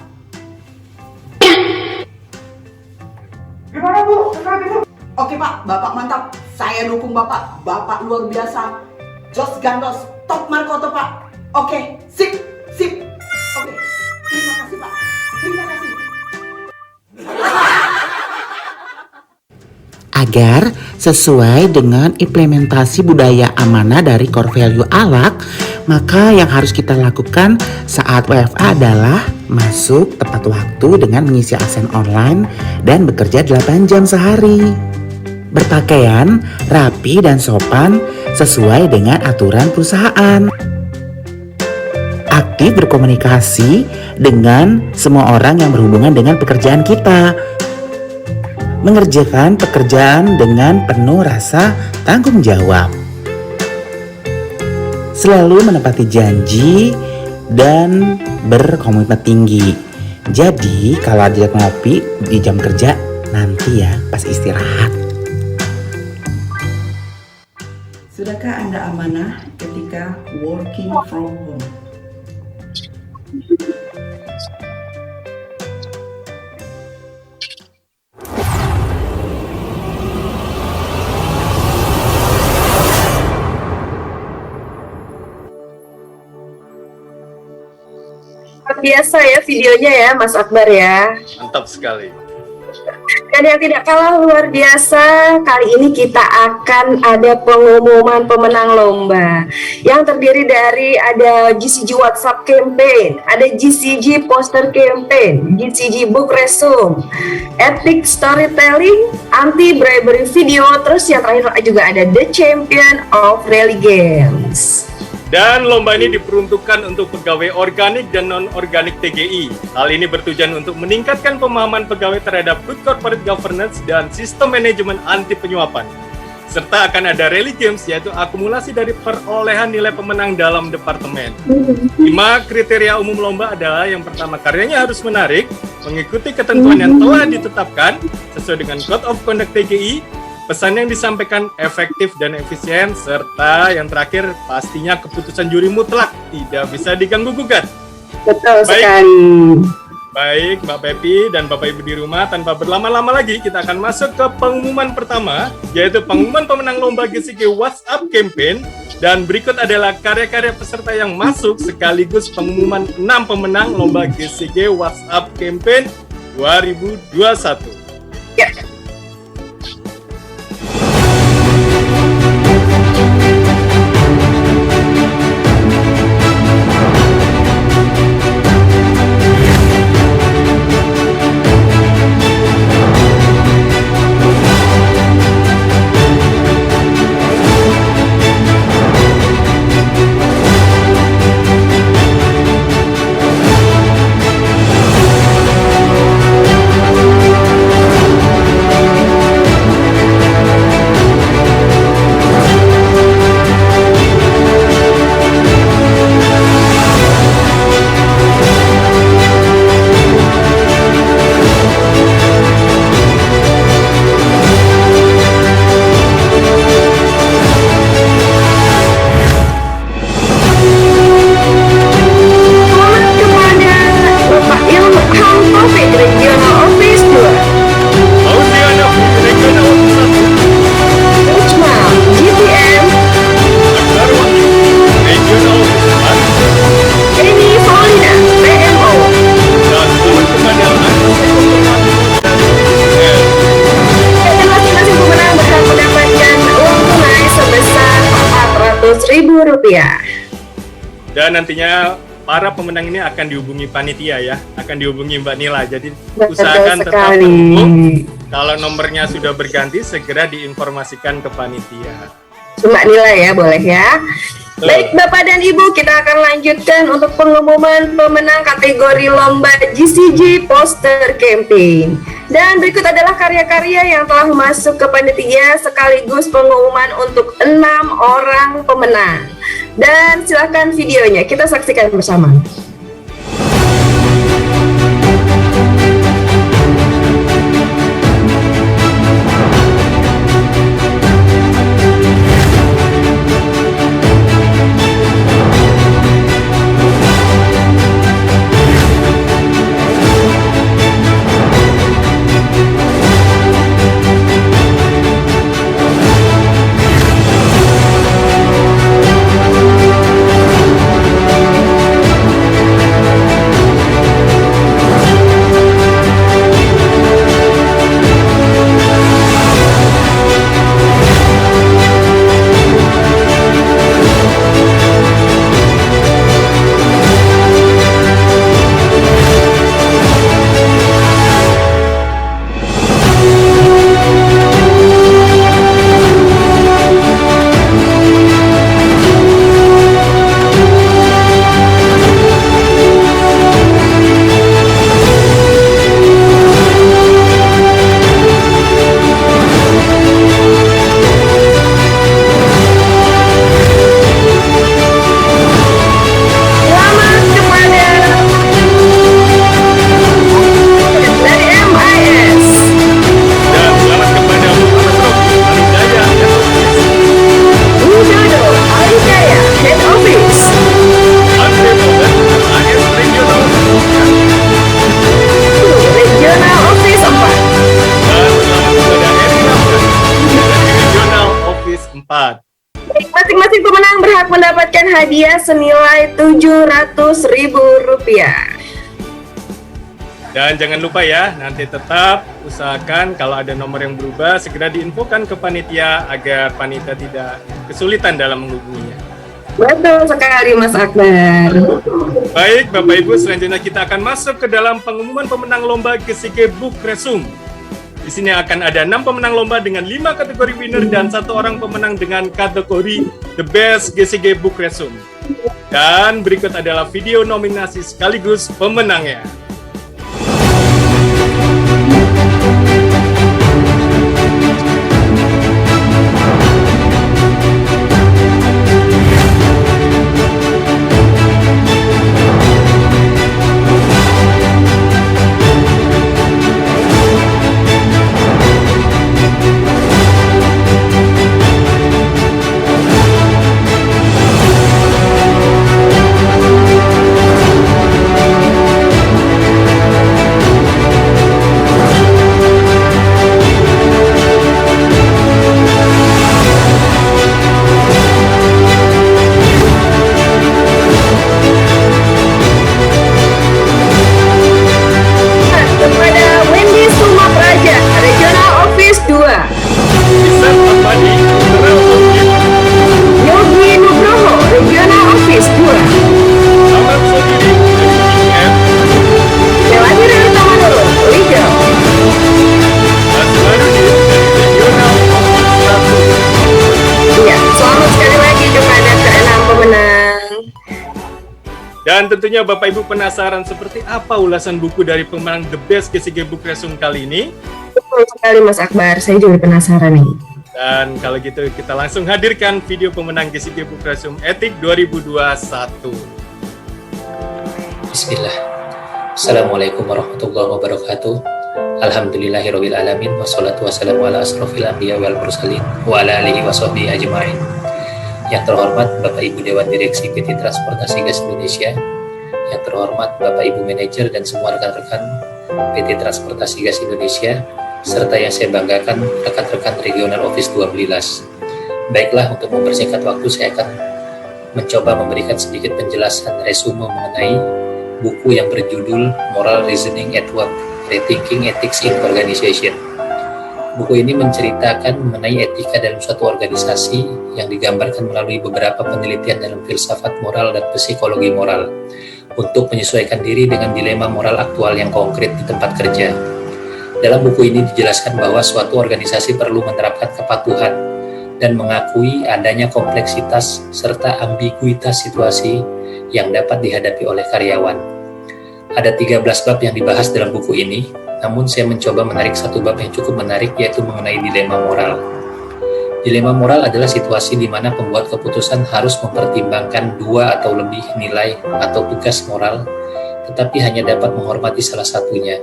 Gimana, Bu? Menurut Ibu? Oke, Pak. Bapak mantap. Saya dukung Bapak. Bapak luar biasa. Jos Gandos, top Markoto, Pak. Oke, sip. Oke, terima kasih, Pak. Terima kasih. Agar sesuai dengan implementasi budaya amanah dari core value ALAK, maka yang harus kita lakukan saat WFA adalah masuk tepat waktu dengan mengisi absen online dan bekerja 8 jam sehari. Berpakaian rapi dan sopan sesuai dengan aturan perusahaan. Aktif berkomunikasi dengan semua orang yang berhubungan dengan pekerjaan kita. Mengerjakan pekerjaan dengan penuh rasa tanggung jawab. Selalu menepati janji dan berkomitmen tinggi. Jadi kalau ajak ngopi di jam kerja nanti ya pas istirahat. Sudahkah Anda amanah ketika working from home? Luar biasa ya videonya ya, Mas Akbar ya. Mantap sekali. Dan yang tidak kalah luar biasa, kali ini kita akan ada pengumuman pemenang lomba yang terdiri dari ada GCG WhatsApp Campaign, ada GCG Poster Campaign, GCG Book Resume, Epic Storytelling, Anti Bribery Video, terus yang terakhir juga ada The Champion of Rally Games. Dan lomba ini diperuntukkan untuk pegawai organik dan non-organik TGI. Hal ini bertujuan untuk meningkatkan pemahaman pegawai terhadap good corporate governance dan sistem manajemen anti penyuapan. Serta akan ada rally games, yaitu akumulasi dari perolehan nilai pemenang dalam departemen. 5 kriteria umum lomba adalah yang pertama, karyanya harus menarik, mengikuti ketentuan yang telah ditetapkan sesuai dengan Code of Conduct TGI, pesan yang disampaikan efektif dan efisien, serta yang terakhir pastinya keputusan juri mutlak tidak bisa diganggu-gugat. Betul sekali. Baik, Mbak Pepi dan Bapak Ibu di rumah, tanpa berlama-lama lagi kita akan masuk ke pengumuman pertama, yaitu pengumuman pemenang lomba GCG WhatsApp Campaign. Dan berikut adalah karya-karya peserta yang masuk sekaligus pengumuman 6 pemenang lomba GCG WhatsApp Campaign 2021. Ya. Rupiah. Dan nantinya para pemenang ini akan dihubungi panitia ya, akan dihubungi Mbak Nila. Jadi usahakan tetap terhubung. Kalau nomornya sudah berganti, segera diinformasikan ke panitia. Mbak Nila ya, boleh ya. Baik Bapak dan Ibu, kita akan lanjutkan untuk pengumuman pemenang kategori lomba GCG Poster Campaign. Dan berikut adalah karya-karya yang telah masuk ke panitia sekaligus pengumuman untuk 6 orang pemenang. Dan silakan videonya kita saksikan bersama. Masing-masing pemenang berhak mendapatkan hadiah senilai Rp700.000. Dan jangan lupa ya, nanti tetap usahakan kalau ada nomor yang berubah, segera diinfokan ke panitia agar panitia tidak kesulitan dalam menghubunginya. Betul sekali Mas Akbar. Baik, Bapak Ibu, selanjutnya kita akan masuk ke dalam pengumuman pemenang lomba GCG Book Resume. Di sini akan ada 6 pemenang lomba dengan 5 kategori winner dan 1 orang pemenang dengan kategori The Best GCG Book Resume. Dan berikut adalah video nominasi sekaligus pemenangnya. Dan tentunya Bapak Ibu penasaran seperti apa ulasan buku dari pemenang The Best GCG Book Resume kali ini? Betul sekali Mas Akbar, saya juga penasaran nih. Dan kalau gitu kita langsung hadirkan video pemenang GCG Book Resume Etik 2021. Bismillah. Assalamualaikum warahmatullahi wabarakatuh. Alhamdulillahirabbil alamin wassalatu wassalamu ala asrofil anbiya wal mursalin wa ala alihi washabihi ajmain. Yang terhormat Bapak Ibu Dewan Direksi PT Transportasi Gas Indonesia, yang terhormat Bapak Ibu Manajer dan semua rekan-rekan PT Transportasi Gas Indonesia, serta yang saya banggakan rekan-rekan Regional Office 12. Baiklah, untuk mempersingkat waktu saya akan mencoba memberikan sedikit penjelasan resume mengenai buku yang berjudul Moral Reasoning at Work, Rethinking Ethics in Organization. Buku ini menceritakan mengenai etika dalam suatu organisasi yang digambarkan melalui beberapa penelitian dalam filsafat moral dan psikologi moral untuk menyesuaikan diri dengan dilema moral aktual yang konkret di tempat kerja. Dalam buku ini dijelaskan bahwa suatu organisasi perlu menerapkan kepatuhan dan mengakui adanya kompleksitas serta ambiguitas situasi yang dapat dihadapi oleh karyawan. Ada 13 bab yang dibahas dalam buku ini, namun saya mencoba menarik satu bab yang cukup menarik, yaitu mengenai dilema moral. Dilema moral adalah situasi di mana pembuat keputusan harus mempertimbangkan 2 atau lebih nilai atau tugas moral, tetapi hanya dapat menghormati salah satunya.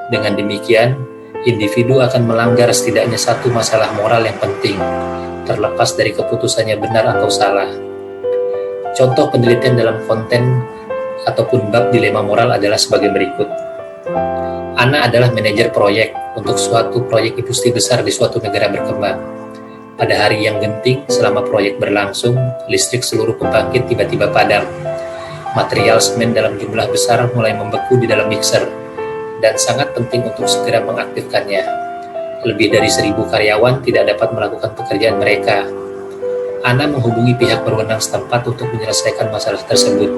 Dengan demikian, individu akan melanggar setidaknya satu masalah moral yang penting, terlepas dari keputusannya benar atau salah. Contoh penelitian dalam konten ataupun bab dilema moral adalah sebagai berikut. Ana adalah manajer proyek untuk suatu proyek industri besar di suatu negara berkembang. Pada hari yang genting selama proyek berlangsung, listrik seluruh pembangkit tiba-tiba padam. Material semen dalam jumlah besar mulai membeku di dalam mixer, dan sangat penting untuk segera mengaktifkannya. Lebih dari 1.000 karyawan tidak dapat melakukan pekerjaan mereka. Ana menghubungi pihak berwenang setempat untuk menyelesaikan masalah tersebut.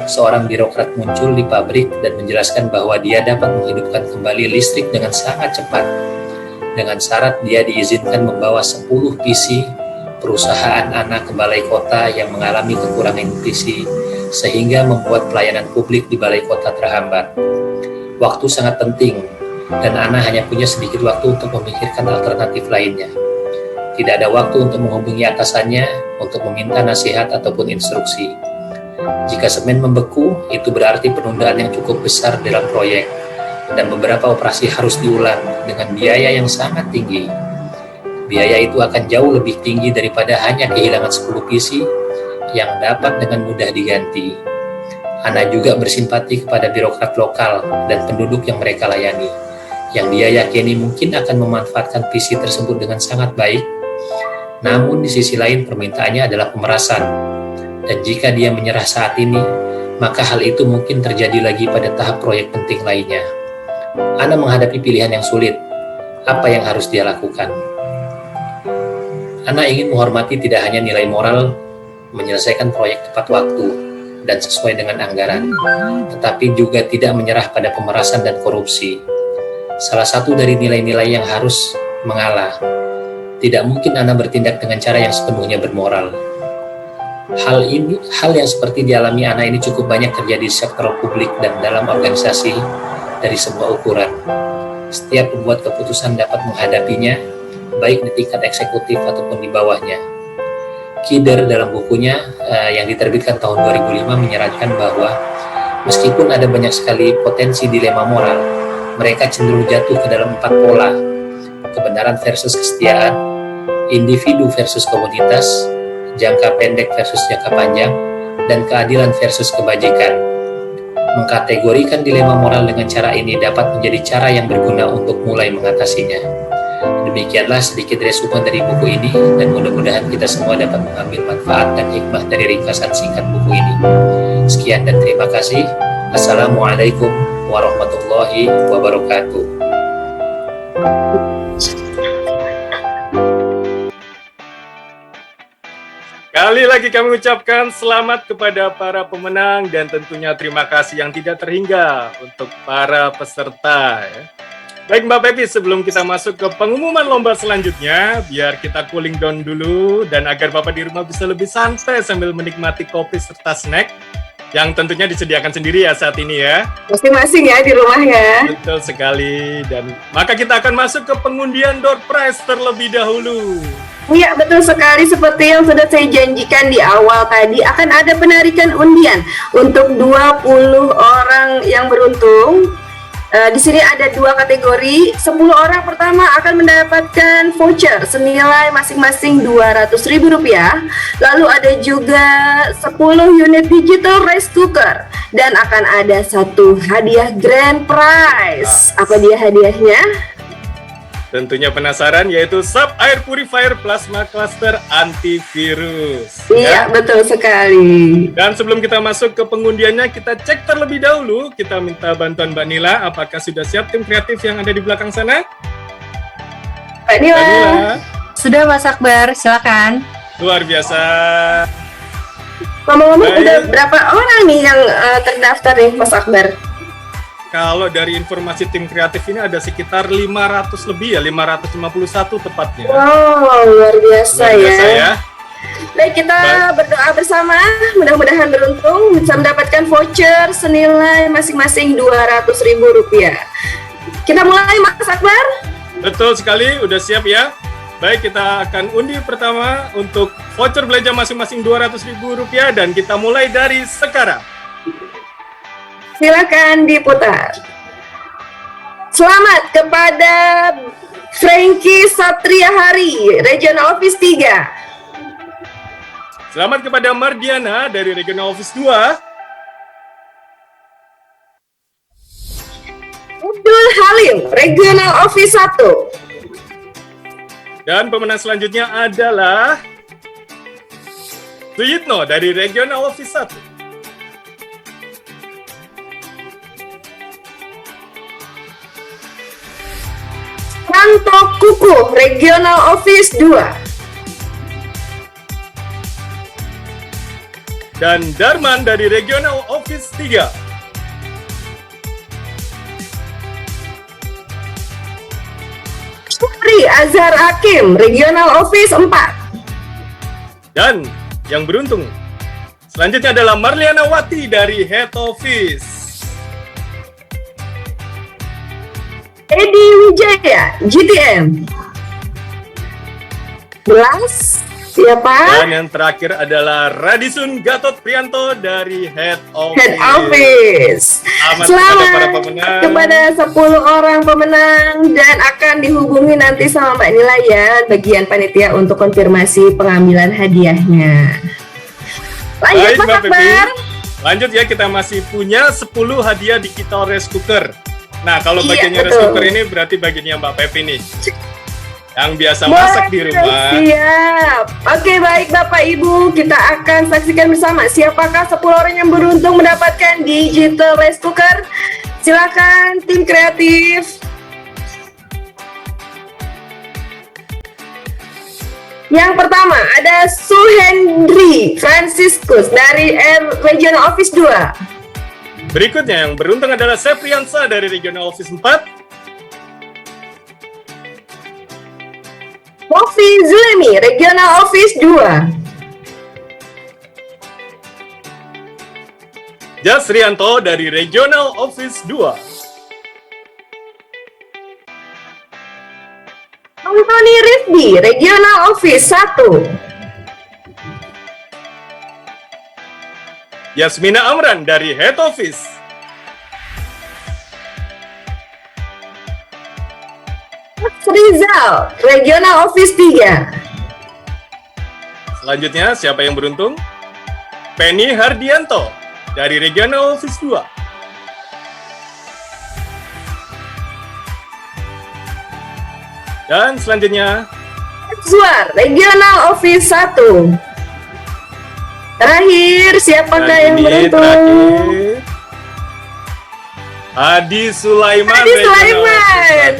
Seorang birokrat muncul di pabrik dan menjelaskan bahwa dia dapat menghidupkan kembali listrik dengan sangat cepat. Dengan syarat dia diizinkan membawa 10 PC perusahaan Ana ke balai kota yang mengalami kekurangan PC, sehingga membuat pelayanan publik di balai kota terhambat. Waktu sangat penting, dan Ana hanya punya sedikit waktu untuk memikirkan alternatif lainnya. Tidak ada waktu untuk menghubungi atasannya untuk meminta nasihat ataupun instruksi. Jika semen membeku, itu berarti penundaan yang cukup besar dalam proyek, dan beberapa operasi harus diulang dengan biaya yang sangat tinggi. Biaya itu akan jauh lebih tinggi daripada hanya kehilangan 10 PC yang dapat dengan mudah diganti. Ana juga bersimpati kepada birokrat lokal dan penduduk yang mereka layani, yang dia yakini mungkin akan memanfaatkan PC tersebut dengan sangat baik. Namun di sisi lain permintaannya adalah pemerasan. Dan jika dia menyerah saat ini, maka hal itu mungkin terjadi lagi pada tahap proyek penting lainnya. Ana menghadapi pilihan yang sulit. Apa yang harus dia lakukan? Ana ingin menghormati tidak hanya nilai moral menyelesaikan proyek tepat waktu dan sesuai dengan anggaran, tetapi juga tidak menyerah pada pemerasan dan korupsi. Salah satu dari nilai-nilai yang harus mengalah. Tidak mungkin Ana bertindak dengan cara yang sepenuhnya bermoral. Hal yang seperti dialami Ana ini cukup banyak terjadi di sektor publik dan dalam organisasi dari sebuah ukuran. Setiap pembuat keputusan dapat menghadapinya, baik di tingkat eksekutif ataupun di bawahnya. Kider dalam bukunya yang diterbitkan tahun 2005 menyarankan bahwa meskipun ada banyak sekali potensi dilema moral, mereka cenderung jatuh ke dalam 4 pola: kebenaran versus kesetiaan, individu versus komunitas, jangka pendek versus jangka panjang, dan keadilan versus kebajikan. Mengkategorikan dilema moral dengan cara ini dapat menjadi cara yang berguna untuk mulai mengatasinya. Demikianlah sedikit resume dari buku ini, dan mudah-mudahan kita semua dapat mengambil manfaat dan hikmah dari ringkasan singkat buku ini. Sekian dan terima kasih. Assalamualaikum warahmatullahi wabarakatuh. Kali lagi kami ucapkan selamat kepada para pemenang dan tentunya terima kasih yang tidak terhingga untuk para peserta. Baik Mbak Pepi, sebelum kita masuk ke pengumuman lomba selanjutnya, biar kita cooling down dulu dan agar Bapak di rumah bisa lebih santai sambil menikmati kopi serta snack yang tentunya disediakan sendiri ya saat ini ya. Masing-masing ya di rumah ya. Betul sekali, dan maka kita akan masuk ke pengundian door prize terlebih dahulu. Iya, betul sekali. Seperti yang sudah saya janjikan di awal tadi, akan ada penarikan undian untuk 20 orang yang beruntung. Di sini ada 2 kategori. 10 orang pertama akan mendapatkan voucher senilai masing-masing Rp200.000. Lalu ada juga 10 unit digital rice cooker dan akan ada 1 hadiah grand prize. Apa dia hadiahnya? Tentunya penasaran, yaitu Sub Air Purifier Plasma Cluster Antivirus. Iya, betul sekali. Dan sebelum kita masuk ke pengundiannya, kita cek terlebih dahulu. Kita minta bantuan Mbak Nila, apakah sudah siap tim kreatif yang ada di belakang sana? Mbak Nila. Sudah Mas Akbar, silakan. Luar biasa. Ngomong-ngomong, udah berapa orang nih yang terdaftar nih Mas Akbar? Kalau dari informasi tim kreatif ini ada sekitar 500 lebih ya, 551 tepatnya. Wow, luar biasa, ya. Baik, kita berdoa bersama, mudah-mudahan beruntung bisa mendapatkan voucher senilai masing-masing Rp200.000. Kita mulai Mas Akbar? Betul sekali, udah siap ya. Baik, kita akan undi pertama untuk voucher belanja masing-masing Rp200.000 dan kita mulai dari sekarang. Silakan diputar. Selamat kepada Frankie Satria Hari, Regional Office 3. Selamat kepada Mardiana dari Regional Office 2. Abdul Halim, Regional Office 1. Dan pemenang selanjutnya adalah Suyitno dari Regional Office 1. Ranto Kuku, Regional Office 2. Dan Darman dari Regional Office 3. Supri Azhar Hakim, Regional Office 4. Dan yang beruntung selanjutnya adalah Marliana Wati dari Head Office. Edi Wijaya, GTM. Belas, siapa? Dan yang terakhir adalah Radisun Gatot Prianto dari Head Office. Head Office. Selamat kepada para pemenang. Kepada 10 orang pemenang dan akan dihubungi nanti sama Mbak Nila ya, bagian panitia untuk konfirmasi pengambilan hadiahnya. Lanjut Baik, Mas Mbak Pepi. Akbar. Lanjut ya, kita masih punya 10 hadiah digital rice cooker. Nah, kalau Iya, bagiannya rice betul. cooker ini berarti bagiannya Mbak Pepi nih. yang biasa masak di rumah. Siap. Oke, baik Bapak Ibu, kita akan saksikan bersama siapakah 10 orang yang beruntung mendapatkan digital rice cooker. Silakan tim kreatif. Yang pertama ada Suhendri Franciscus dari Regional Office 2. Berikutnya yang beruntung adalah Sepriansa dari Regional Office 4. Mofi Zulemi, Regional Office 2. Jasrianto dari Regional Office 2. Anthony Rifdi, Regional Office 1. Yasmina Amran dari Head Office. Rizal, Regional Office 3. Selanjutnya, siapa yang beruntung? Penny Hardianto dari Regional Office 2. Dan selanjutnya, Suar, Regional Office 1. Terakhir, siapakah yang beruntung? Adi Sulaiman.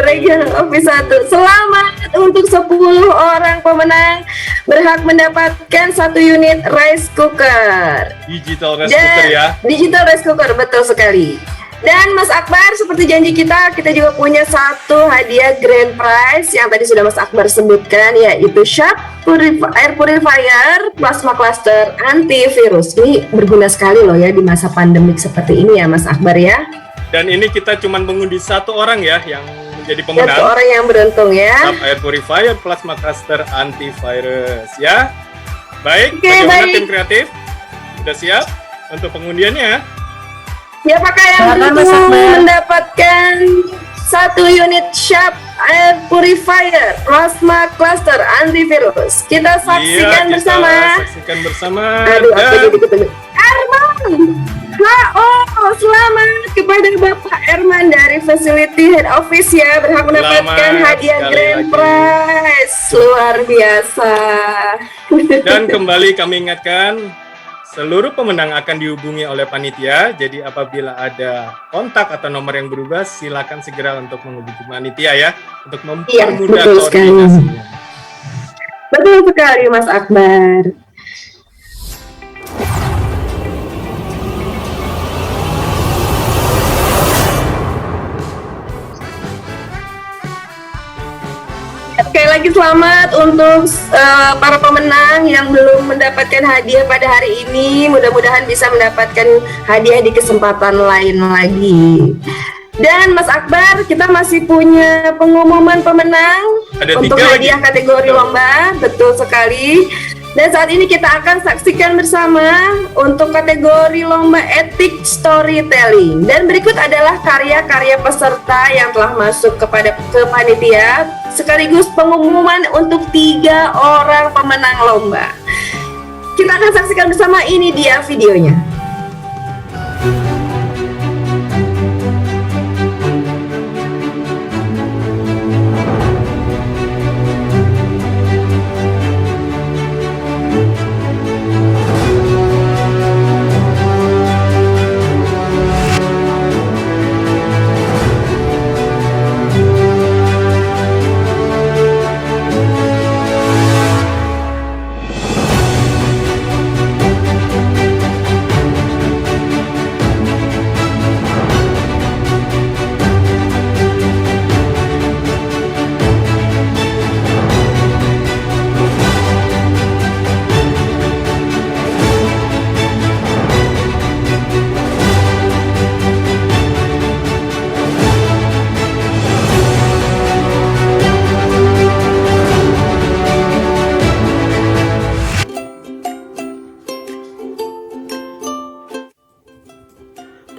Regional Office 1. Selamat untuk 10 orang pemenang berhak mendapatkan 1 unit rice cooker. Digital rice cooker ya. Digital rice cooker, betul sekali. Dan Mas Akbar, seperti janji kita juga punya 1 hadiah grand prize yang tadi sudah Mas Akbar sebutkan, yaitu Sharp Air Purifier Plasma Cluster Antivirus. Ini berguna sekali loh ya di masa pandemik seperti ini ya Mas Akbar ya. Dan ini kita cuma mengundi 1 orang ya yang menjadi pemenang. 1 orang yang beruntung ya. Sharp Air Purifier Plasma Cluster Antivirus ya. Baik, Oke, bagaimana baik. tim kreatif? Sudah siap untuk pengundiannya? Siapakah yang beruntung mendapatkan 1 unit Sharp Air Purifier Plasma Cluster Antivirus? Kita saksikan bersama. Saksikan bersama. Aduh, aku jadi ketemu. Arman! Selamat kepada Bapak Erman dari Facility Head Office ya, berhak mendapatkan hadiah grand prize. Luar biasa. Dan kembali kami ingatkan, seluruh pemenang akan dihubungi oleh panitia. Jadi apabila ada kontak atau nomor yang berubah, silakan segera untuk menghubungi panitia ya, untuk mempermudah koordinasinya. Betul sekali Mas Akbar. Sekali lagi selamat untuk para pemenang yang belum mendapatkan hadiah pada hari ini. Mudah-mudahan bisa mendapatkan hadiah di kesempatan lain lagi. Dan Mas Akbar, kita masih punya pengumuman pemenang untuk hadiah kategori lomba. Betul sekali. Dan saat ini kita akan saksikan bersama untuk kategori lomba etik storytelling. Dan berikut adalah karya-karya peserta yang telah masuk ke panitia, sekaligus pengumuman untuk 3 orang pemenang lomba. Kita akan saksikan bersama, ini dia videonya.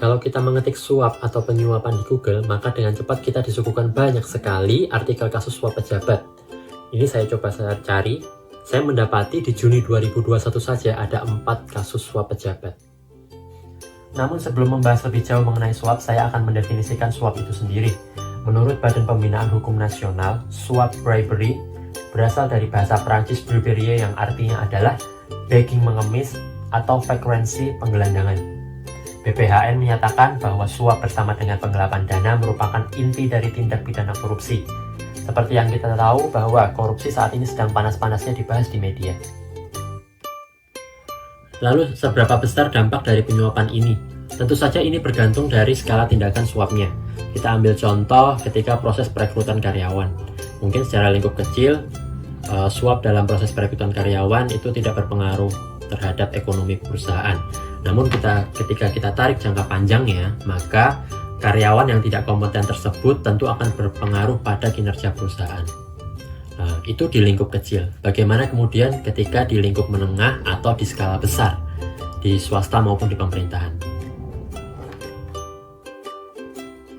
Kalau kita mengetik suap atau penyuapan di Google, maka dengan cepat kita disuguhkan banyak sekali artikel kasus suap pejabat. Ini saya coba cari, saya mendapati di Juni 2021 saja ada 4 kasus suap pejabat. Namun sebelum membahas lebih jauh mengenai suap, saya akan mendefinisikan suap itu sendiri. Menurut Badan Pembinaan Hukum Nasional, suap bribery berasal dari bahasa Prancis briberie yang artinya adalah begging mengemis atau vagrancy penggelandangan. BPHN menyatakan bahwa suap bersama dengan penggelapan dana merupakan inti dari tindak pidana korupsi. Seperti yang kita tahu bahwa korupsi saat ini sedang panas-panasnya dibahas di media. Lalu seberapa besar dampak dari penyuapan ini? Tentu saja ini bergantung dari skala tindakan suapnya. Kita ambil contoh ketika proses perekrutan karyawan. Mungkin secara lingkup kecil, suap dalam proses perekrutan karyawan itu tidak berpengaruh terhadap ekonomi perusahaan. Namun ketika kita tarik jangka panjangnya, maka karyawan yang tidak kompeten tersebut tentu akan berpengaruh pada kinerja perusahaan. Itu di lingkup kecil. Bagaimana kemudian ketika di lingkup menengah atau di skala besar, di swasta maupun di pemerintahan?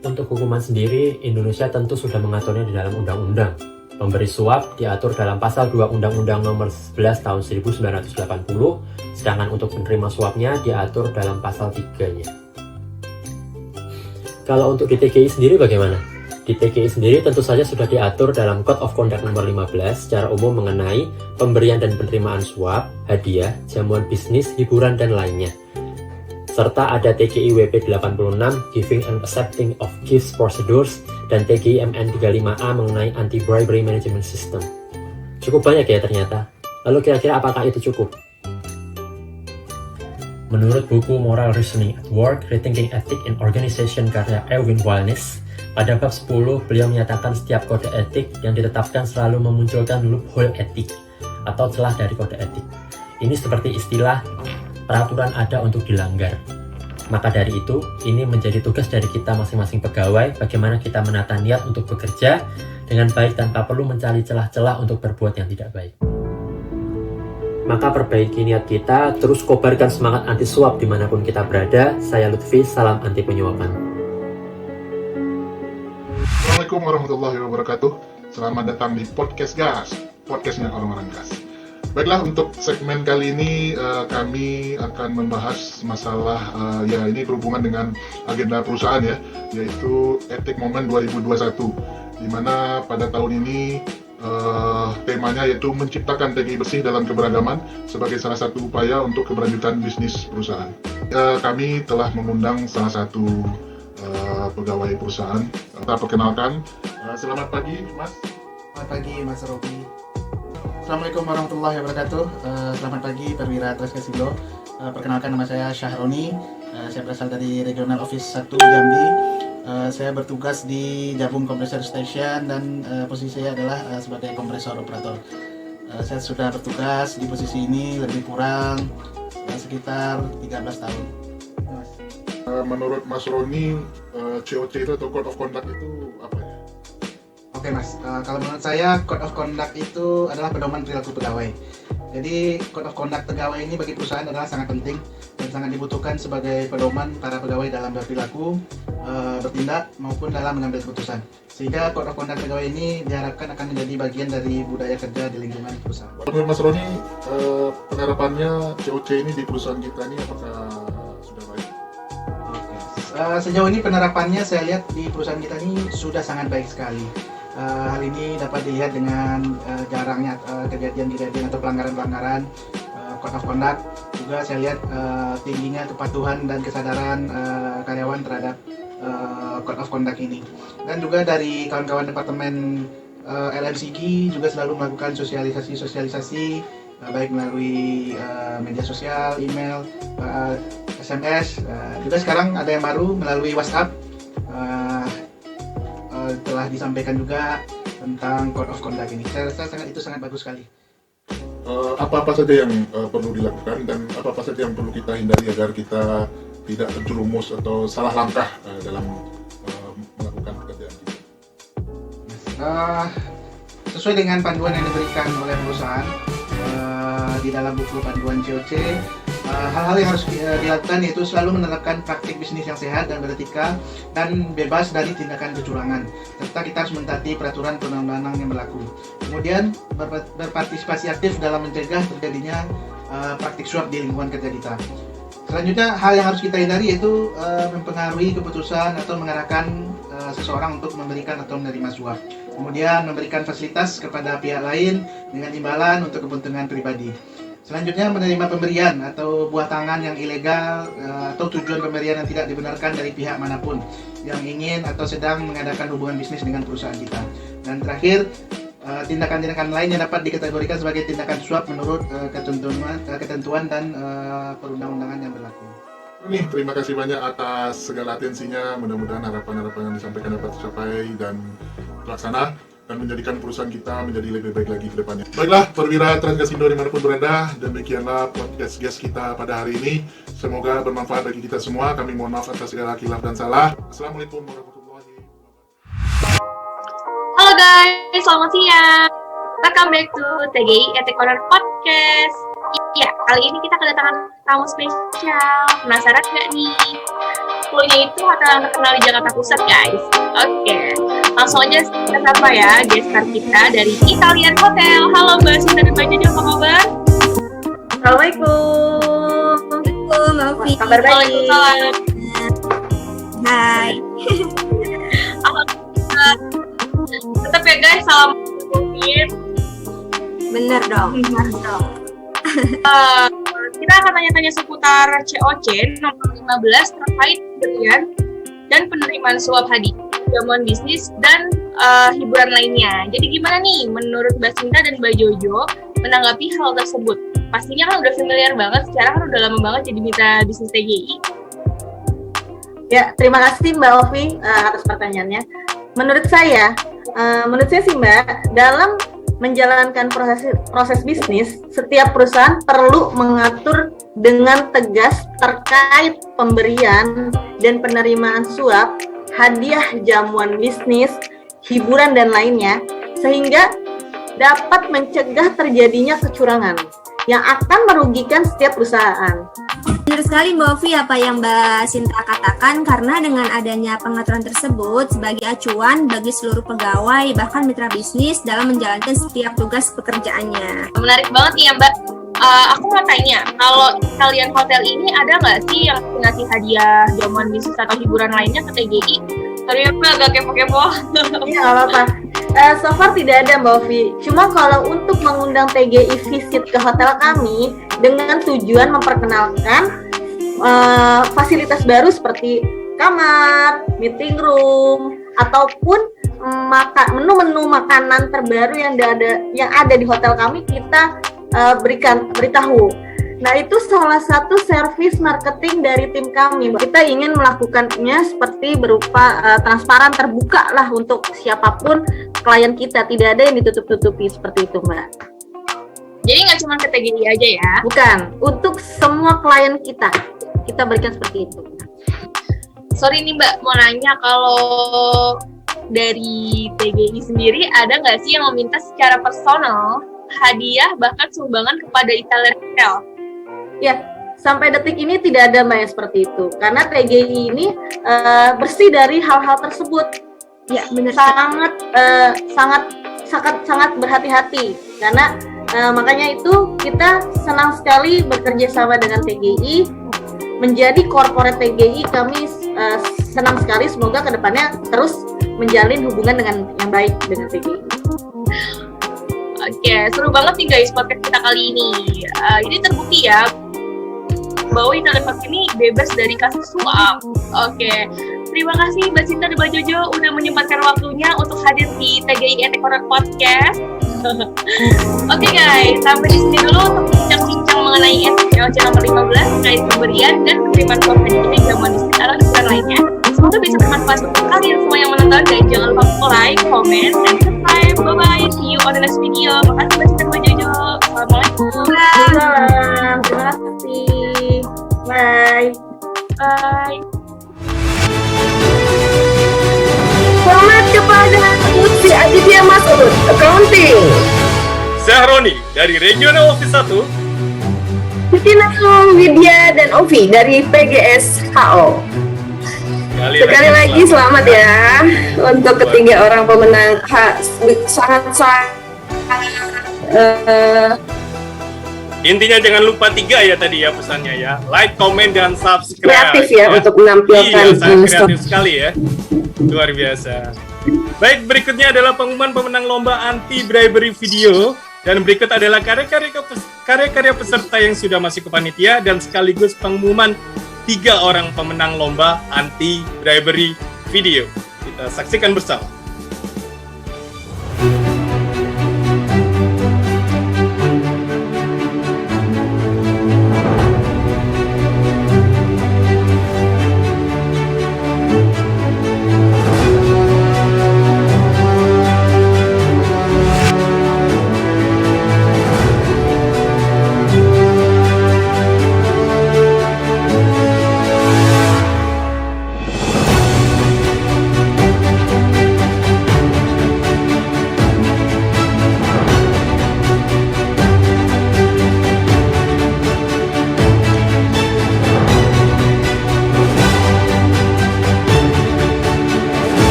Untuk hukuman sendiri, Indonesia tentu sudah mengaturnya di dalam undang-undang. Pemberi suap diatur dalam pasal 2 Undang-Undang Nomor 11 Tahun 1980, sedangkan untuk penerima suapnya diatur dalam pasal 3-nya. Kalau untuk di TGI sendiri bagaimana? Di TGI sendiri tentu saja sudah diatur dalam Code of Conduct Nomor 15 secara umum mengenai pemberian dan penerimaan suap, hadiah, jamuan bisnis, hiburan, dan lainnya. Serta ada TGI WP 86 Giving and Accepting of Gifts Procedures dan TGI MN 35A mengenai Anti-Bribery Management System. Cukup banyak ya ternyata. Lalu kira-kira apakah itu cukup? Menurut buku Moral Reasoning at Work, Rethinking Ethics in Organization karya Erwin Walnis, pada bab 10 beliau menyatakan setiap kode etik yang ditetapkan selalu memunculkan loophole etik atau celah dari kode etik. Ini seperti istilah peraturan ada untuk dilanggar. Maka dari itu, ini menjadi tugas dari kita masing-masing pegawai bagaimana kita menata niat untuk bekerja dengan baik tanpa perlu mencari celah-celah untuk berbuat yang tidak baik. Maka perbaiki niat kita, terus kobarkan semangat anti suap dimanapun kita berada. Saya Lutfi, salam anti penyuapan. Assalamualaikum warahmatullahi wabarakatuh. Selamat datang di Podcast Gas, podcastnya orang-orang gas. Baiklah, untuk segmen kali ini kami akan membahas masalah ya ini berhubungan dengan agenda perusahaan ya, yaitu Etik Moment 2021, di mana pada tahun ini temanya yaitu menciptakan TGI bersih dalam keberagaman sebagai salah satu upaya untuk keberlanjutan bisnis perusahaan. Kami telah mengundang salah satu pegawai perusahaan. Kita perkenalkan. Selamat pagi, Mas. Selamat pagi, Mas Robi. Assalamualaikum warahmatullahi wabarakatuh. Selamat pagi, perwira Trescasindo. Perkenalkan, nama saya Syahroni. Saya berasal dari Regional Office 1 Jambi. Saya bertugas di Jabung Compressor Station dan posisi saya adalah sebagai kompresor operator. Saya sudah bertugas di posisi ini lebih kurang sekitar 13 tahun. Menurut Mas Roni, COC itu atau Code of Conduct itu apa ya? Oke Mas, kalau menurut saya Code of Conduct itu adalah pedoman perilaku pegawai. Jadi Code of Conduct pegawai ini bagi perusahaan adalah sangat penting dan sangat dibutuhkan sebagai pedoman para pegawai dalam berperilaku, bertindak maupun dalam mengambil keputusan. Sehingga Code of Conduct pegawai ini diharapkan akan menjadi bagian dari budaya kerja di lingkungan perusahaan. Menurut Mas Roni, penerapannya COC ini di perusahaan kita ini apakah sudah baik? Sejauh ini penerapannya saya lihat di perusahaan kita ini sudah sangat baik sekali. Hal ini dapat dilihat dengan jarangnya kejadian-kejadian atau pelanggaran-pelanggaran Code of Conduct. Juga saya lihat tingginya kepatuhan dan kesadaran karyawan terhadap Code of Conduct ini. Dan juga dari kawan-kawan departemen LMCG juga selalu melakukan sosialisasi baik melalui media sosial, email, SMS, juga sekarang ada yang baru melalui WhatsApp. Telah disampaikan juga tentang Code of Conduct ini. Saya rasa itu sangat bagus sekali. Apa-apa saja yang perlu dilakukan dan apa-apa saja yang perlu kita hindari agar kita tidak terjerumus atau salah langkah dalam melakukan pekerjaan kita? Sesuai dengan panduan yang diberikan oleh perusahaan di dalam buku panduan COC, hal-hal yang harus dilakukan yaitu selalu menerapkan praktik bisnis yang sehat dan beretika dan bebas dari tindakan kecurangan, serta kita harus mentaati peraturan perundang-undangan yang berlaku. Kemudian berpartisipasi aktif dalam mencegah terjadinya praktik suap di lingkungan kerja kita. Selanjutnya, hal yang harus kita hindari yaitu mempengaruhi keputusan atau mengarahkan seseorang untuk memberikan atau menerima suap. Kemudian memberikan fasilitas kepada pihak lain dengan imbalan untuk kepentingan pribadi. Selanjutnya menerima pemberian atau buah tangan yang ilegal atau tujuan pemberian yang tidak dibenarkan dari pihak manapun yang ingin atau sedang mengadakan hubungan bisnis dengan perusahaan kita. Dan terakhir, tindakan-tindakan lain yang dapat dikategorikan sebagai tindakan suap menurut ketentuan dan perundang-undangan yang berlaku. Nih, terima kasih banyak atas segala atensinya. Mudah-mudahan harapan-harapan yang disampaikan dapat tercapai dan terlaksana dan menjadikan perusahaan kita menjadi lebih baik lagi ke depannya. Baiklah, perwira Transgasindo dimanapun berada, demikianlah podcast guest kita pada hari ini. Semoga bermanfaat bagi kita semua. Kami mohon maaf atas segala khilaf dan salah. Assalamualaikum warahmatullahi wabarakatuh. Halo guys, selamat siang. Welcome back to TGI Ethic Corner Podcast. Iya, kali ini kita kedatangan tamu spesial. Penasaran nggak nih? Cluenya itu hotel yang terkenal di Jakarta Pusat, guys. Oke, langsung aja kita sapa ya gestar kita dari Italian Hotel. Halo Mbak Sinta dan Mbak Jojo, apa kabar? Assalamualaikum. Waalaikumsalam. Kabar baik. Waalaikumsalam. Hai. Alhamdulillah. Tetap ya guys, salam COVID. Bener dong. Harus dong. Kita akan tanya-tanya seputar COC nomor 15 terkait pemberian dan penerimaan suap hadiah, jamuan bisnis, dan hiburan lainnya. Jadi gimana nih menurut Mbak Sinta dan Mbak Jojo menanggapi hal tersebut? Pastinya kan udah familiar banget, sekarang kan udah lama banget jadi mitra bisnis TGI. Ya, terima kasih Mbak Ovi atas pertanyaannya. Menurut saya sih Mbak, dalam menjalankan proses bisnis, setiap perusahaan perlu mengatur dengan tegas terkait pemberian dan penerimaan suap, hadiah jamuan bisnis, hiburan dan lainnya, sehingga dapat mencegah terjadinya kecurangan yang akan merugikan setiap perusahaan. Benar sekali Mbak Ovi apa yang Mbak Sinta katakan, karena dengan adanya pengaturan tersebut sebagai acuan bagi seluruh pegawai bahkan mitra bisnis dalam menjalankan setiap tugas pekerjaannya. Menarik banget nih ya Mbak. Aku mau tanya, kalau kalian hotel ini ada nggak sih yang ngasih hadiah jamuan bisnis atau hiburan lainnya ke TGI? Sorry ya Mbak, agak kepo-kepo. Iya nggak apa-apa. So far tidak ada Mbak Ovi. Cuma kalau untuk mengundang TGI visit ke hotel kami dengan tujuan memperkenalkan fasilitas baru seperti kamar, meeting room, ataupun menu-menu makanan terbaru yang ada di hotel kami, kita beritahu. Nah, itu salah satu servis marketing dari tim kami. Kita ingin melakukannya seperti berupa transparan, terbuka lah untuk siapapun klien kita. Tidak ada yang ditutup-tutupi seperti itu, Mbak. Jadi nggak cuma ke TGI aja ya? Bukan, untuk semua klien kita berikan seperti itu. Sorry nih Mbak, mau nanya, kalau dari TGI sendiri ada nggak sih yang meminta secara personal hadiah bahkan sumbangan kepada Italian Hotel? Ya, sampai detik ini tidak ada Mbak yang seperti itu, karena TGI ini bersih dari hal-hal tersebut. Ya, benar. Sangat berhati-hati, karena makanya itu kita senang sekali bekerja sama dengan TGI. Menjadi corporate TGI, kami senang sekali, semoga kedepannya terus menjalin hubungan dengan yang baik dengan TGI. Oke, seru banget nih guys podcast kita kali ini. Ini terbukti ya bahwa Italian Hotel ini bebas dari kasus suap. Oke, terima kasih Mbak Sinta dan Mbak Jojo udah menyempatkan waktunya untuk hadir di TGI Ethic Corner Podcast. Oke guys, sampai di sini dulu untuk bincang-bincang mengenai COC nomor 15 terkait pemberian dan penerimaan suap hadiah jamuan bisnis atau hiburan lainnya. Semoga bisa bermanfaat untuk kalian semua yang menonton, dan jangan lupa like, comment, and subscribe. Bye bye, see you on the next video. Makasih Mbak Sinta dan Mbak Jojo. Assalamualaikum. Waalaikumsalam. Terima kasih. Bye. Bye. Selamat kepada Lutfi Aditya Masud, Accounting. Zahroni dari Regional Office 1. Siti Nasum, Widya, dan Ovi dari PGS HO. Sekali lagi selamat ya untuk ketiga orang pemenang. Intinya jangan lupa 3 ya tadi ya pesannya ya. Like, comment, dan subscribe. Kreatif ya untuk menampilkan. Iya, sangat kreatif sekali ya. Luar biasa. Baik, berikutnya adalah pengumuman pemenang lomba anti-bribery video. Dan berikut adalah karya-karya peserta yang sudah masuk ke panitia. Dan sekaligus pengumuman 3 orang pemenang lomba anti-bribery video. Kita saksikan bersama.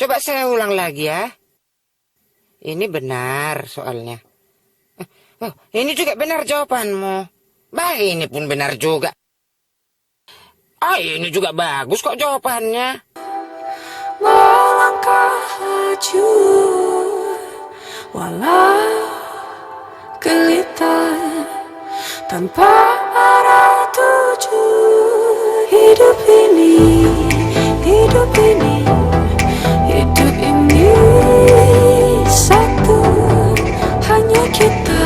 Coba saya ulang lagi ya. Ini benar soalnya. Oh, ini juga benar jawabanmu. Bah, ini pun benar juga. Ah, ini juga bagus kok jawabannya. Melangkah laju walau gelitar tanpa arah tuju. Hidup ini satu. Hanya kita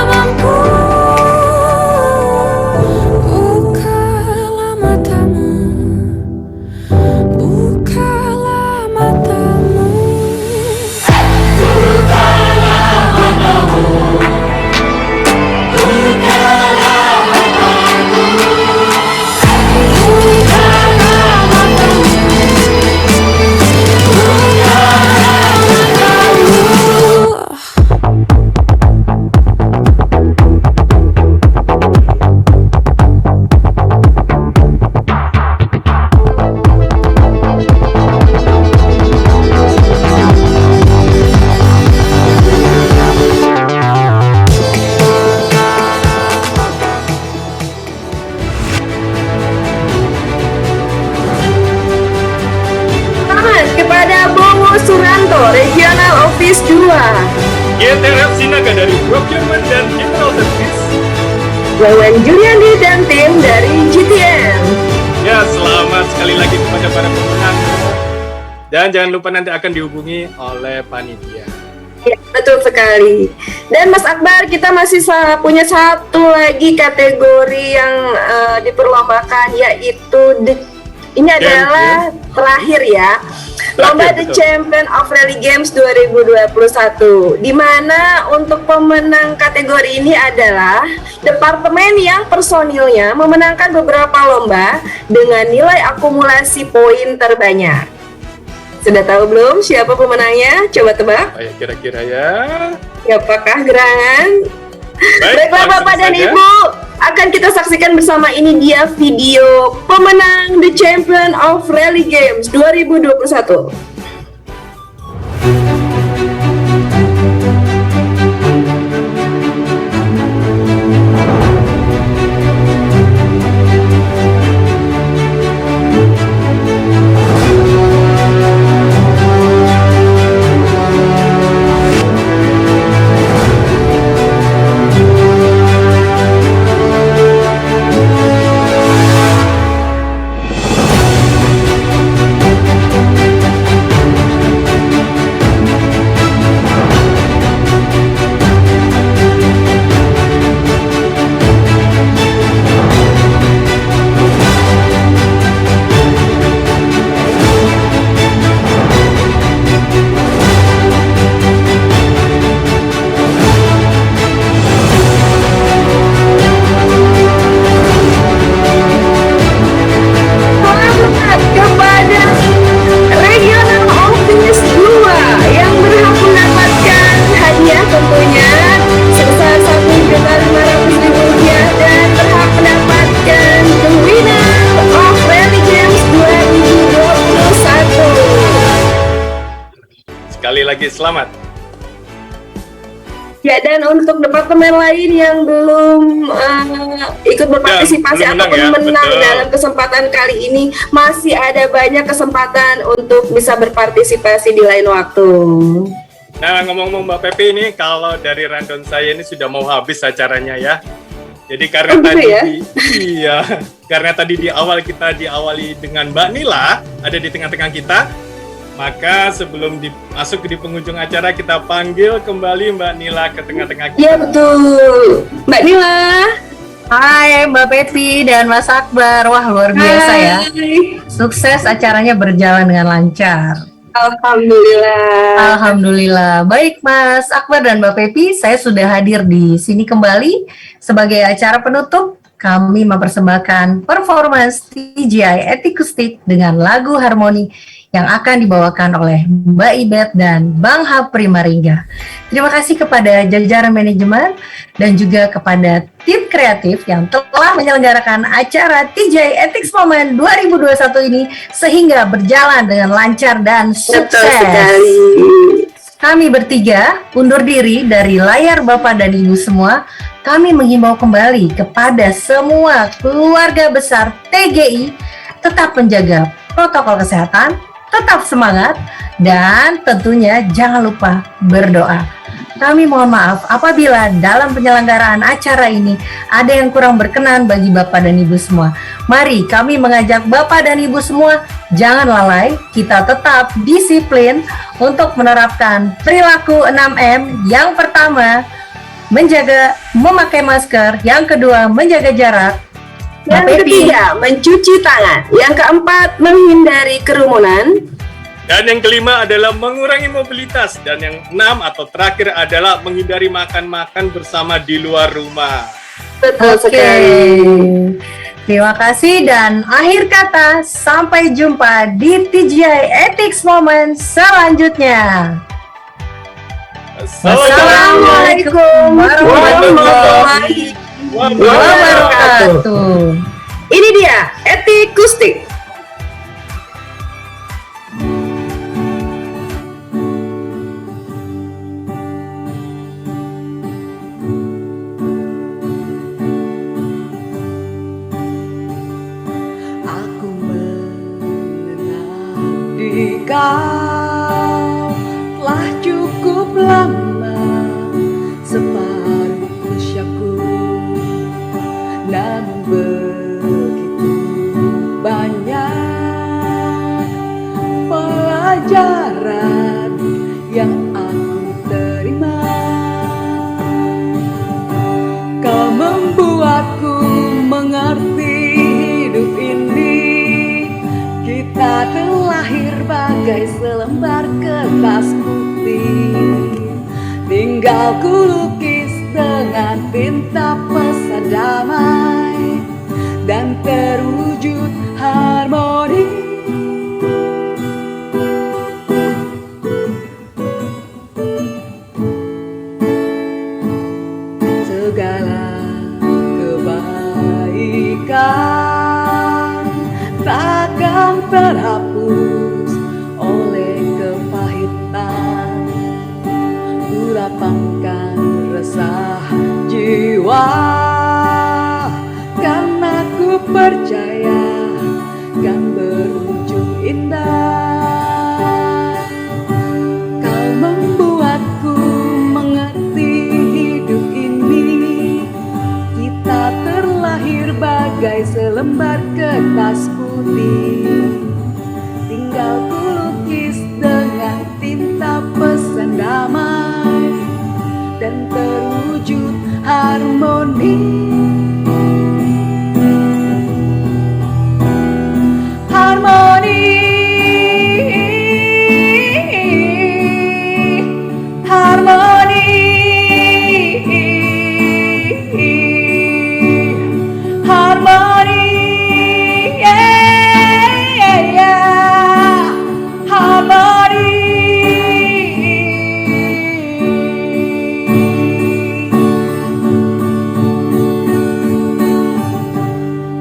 mampu. Bukalah matamu, bukalah matamu. Bukalah matamu, bukalah matamu. Bukalah matamu, kepada Bowo Suranto, Regional Office 2. GTRF Sinaga dari Procurement dan General Service. Wawan Juliandi dan tim dari GTM. Ya, selamat sekali lagi kepada para pemenang. Dan jangan lupa nanti akan dihubungi oleh panitia. Ya, betul sekali. Dan Mas Akbar, kita masih punya satu lagi kategori yang diperlombakan, yaitu ini adalah terakhir ya. Lomba The Champion of Rally Games 2021, di mana untuk pemenang kategori ini adalah departemen yang personilnya memenangkan beberapa lomba dengan nilai akumulasi poin terbanyak. Sudah tahu belum siapa pemenangnya? Coba tebak. Ayo kira-kira ya. Siapakah gerangan? Baiklah langsung Bapak dan saja. Ibu, akan kita saksikan bersama. Ini dia video pemenang The Champion of Rally Games 2021. Selamat kepada Regional Office 2 yang berhak mendapatkan hadiah tentunya sebesar Rp1.500.000 dan berhak mendapatkan The Winner of Rally Games 2021. Sekali lagi selamat. Ya, dan untuk departemen lain yang belum ikut berpartisipasi Ya, belum ataupun menang ya, menang betul. dalam kesempatan kali ini, masih ada banyak kesempatan untuk bisa berpartisipasi di lain waktu. Nah, ngomong-ngomong Mbak Pepi ini, kalau dari rundown saya ini sudah mau habis acaranya ya. Jadi karena Oh, gitu tadi ya? iya, karena tadi di awal kita diawali dengan Mbak Nila ada di tengah-tengah kita, maka sebelum masuk di penghujung acara kita panggil kembali Mbak Nila ke tengah-tengah kita. Iya betul, Mbak Nila. Hai Mbak Pepi dan Mas Akbar, wah luar biasa ya. Sukses acaranya berjalan dengan lancar. Alhamdulillah. Alhamdulillah. Baik Mas Akbar dan Mbak Pepi, saya sudah hadir di sini kembali sebagai acara penutup. Kami mempersembahkan performance TGI Etikustik dengan lagu harmoni yang akan dibawakan oleh Mbak Ibet dan Bang Hapri Maringga. Terima kasih kepada jajaran manajemen dan juga kepada tim kreatif yang telah menyelenggarakan acara TJ Ethics Moment 2021 ini sehingga berjalan dengan lancar dan sukses. Betul sekali. Kami bertiga undur diri dari layar Bapak dan Ibu semua. Kami menghimbau kembali kepada semua keluarga besar TGI tetap menjaga protokol kesehatan, tetap semangat, dan tentunya jangan lupa berdoa. Kami mohon maaf apabila dalam penyelenggaraan acara ini ada yang kurang berkenan bagi Bapak dan Ibu semua. Mari kami mengajak Bapak dan Ibu semua, jangan lalai, kita tetap disiplin untuk menerapkan perilaku 6M. Yang pertama, memakai masker. Yang kedua, menjaga jarak. Yang ketiga, mencuci tangan. Yang keempat, menghindari kerumunan. Dan yang kelima adalah mengurangi mobilitas. Dan yang 6 atau terakhir adalah menghindari makan-makan bersama di luar rumah. Betul sekali. Terima kasih dan akhir kata, sampai jumpa di TGI Ethics Moment selanjutnya. Assalamualaikum warahmatullahi wabarakatuh. Ini dia Etikustik. Aku mengenali kau telah cukup lama, separuh usiaku, namun begitu banyak pelajaran yang aku terima. Kau membuatku mengerti hidup ini, kita terlahir bagai selembar kertas putih. Tinggal ku lukis dengan tinta pesan damai dan terwujud harmoni. Segala kebaikan takkan terhapus oleh kepahitan. Ku lapangkan resah jiwa karena ku percaya kan berujung indah. Kau membuatku mengerti hidup ini, kita terlahir bagai selembar kertas putih. Tinggal ku lukis dengan tinta pesan damai dan terwujud harmoni. Harmoni, harmoni, harmoni, harmoni.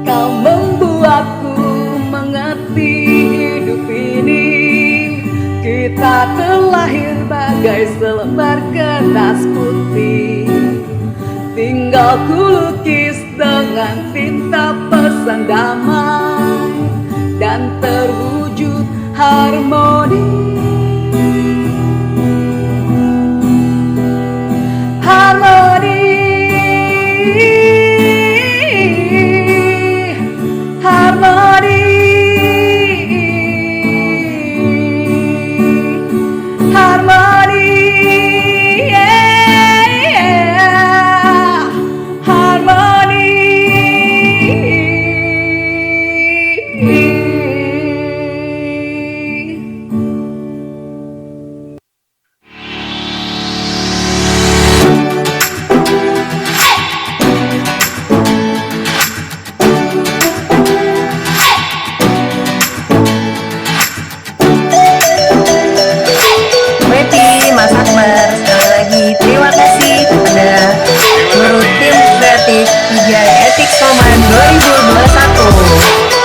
Kau membuatku mengerti hidup ini, kita terlahir bagai selembar kertas putih. Tinggal ku lukis dengan tinta pesan damai dan terwujud harmoni. Harmoni, harmoni, harmoni, harmoni. Ethics Moment 2021.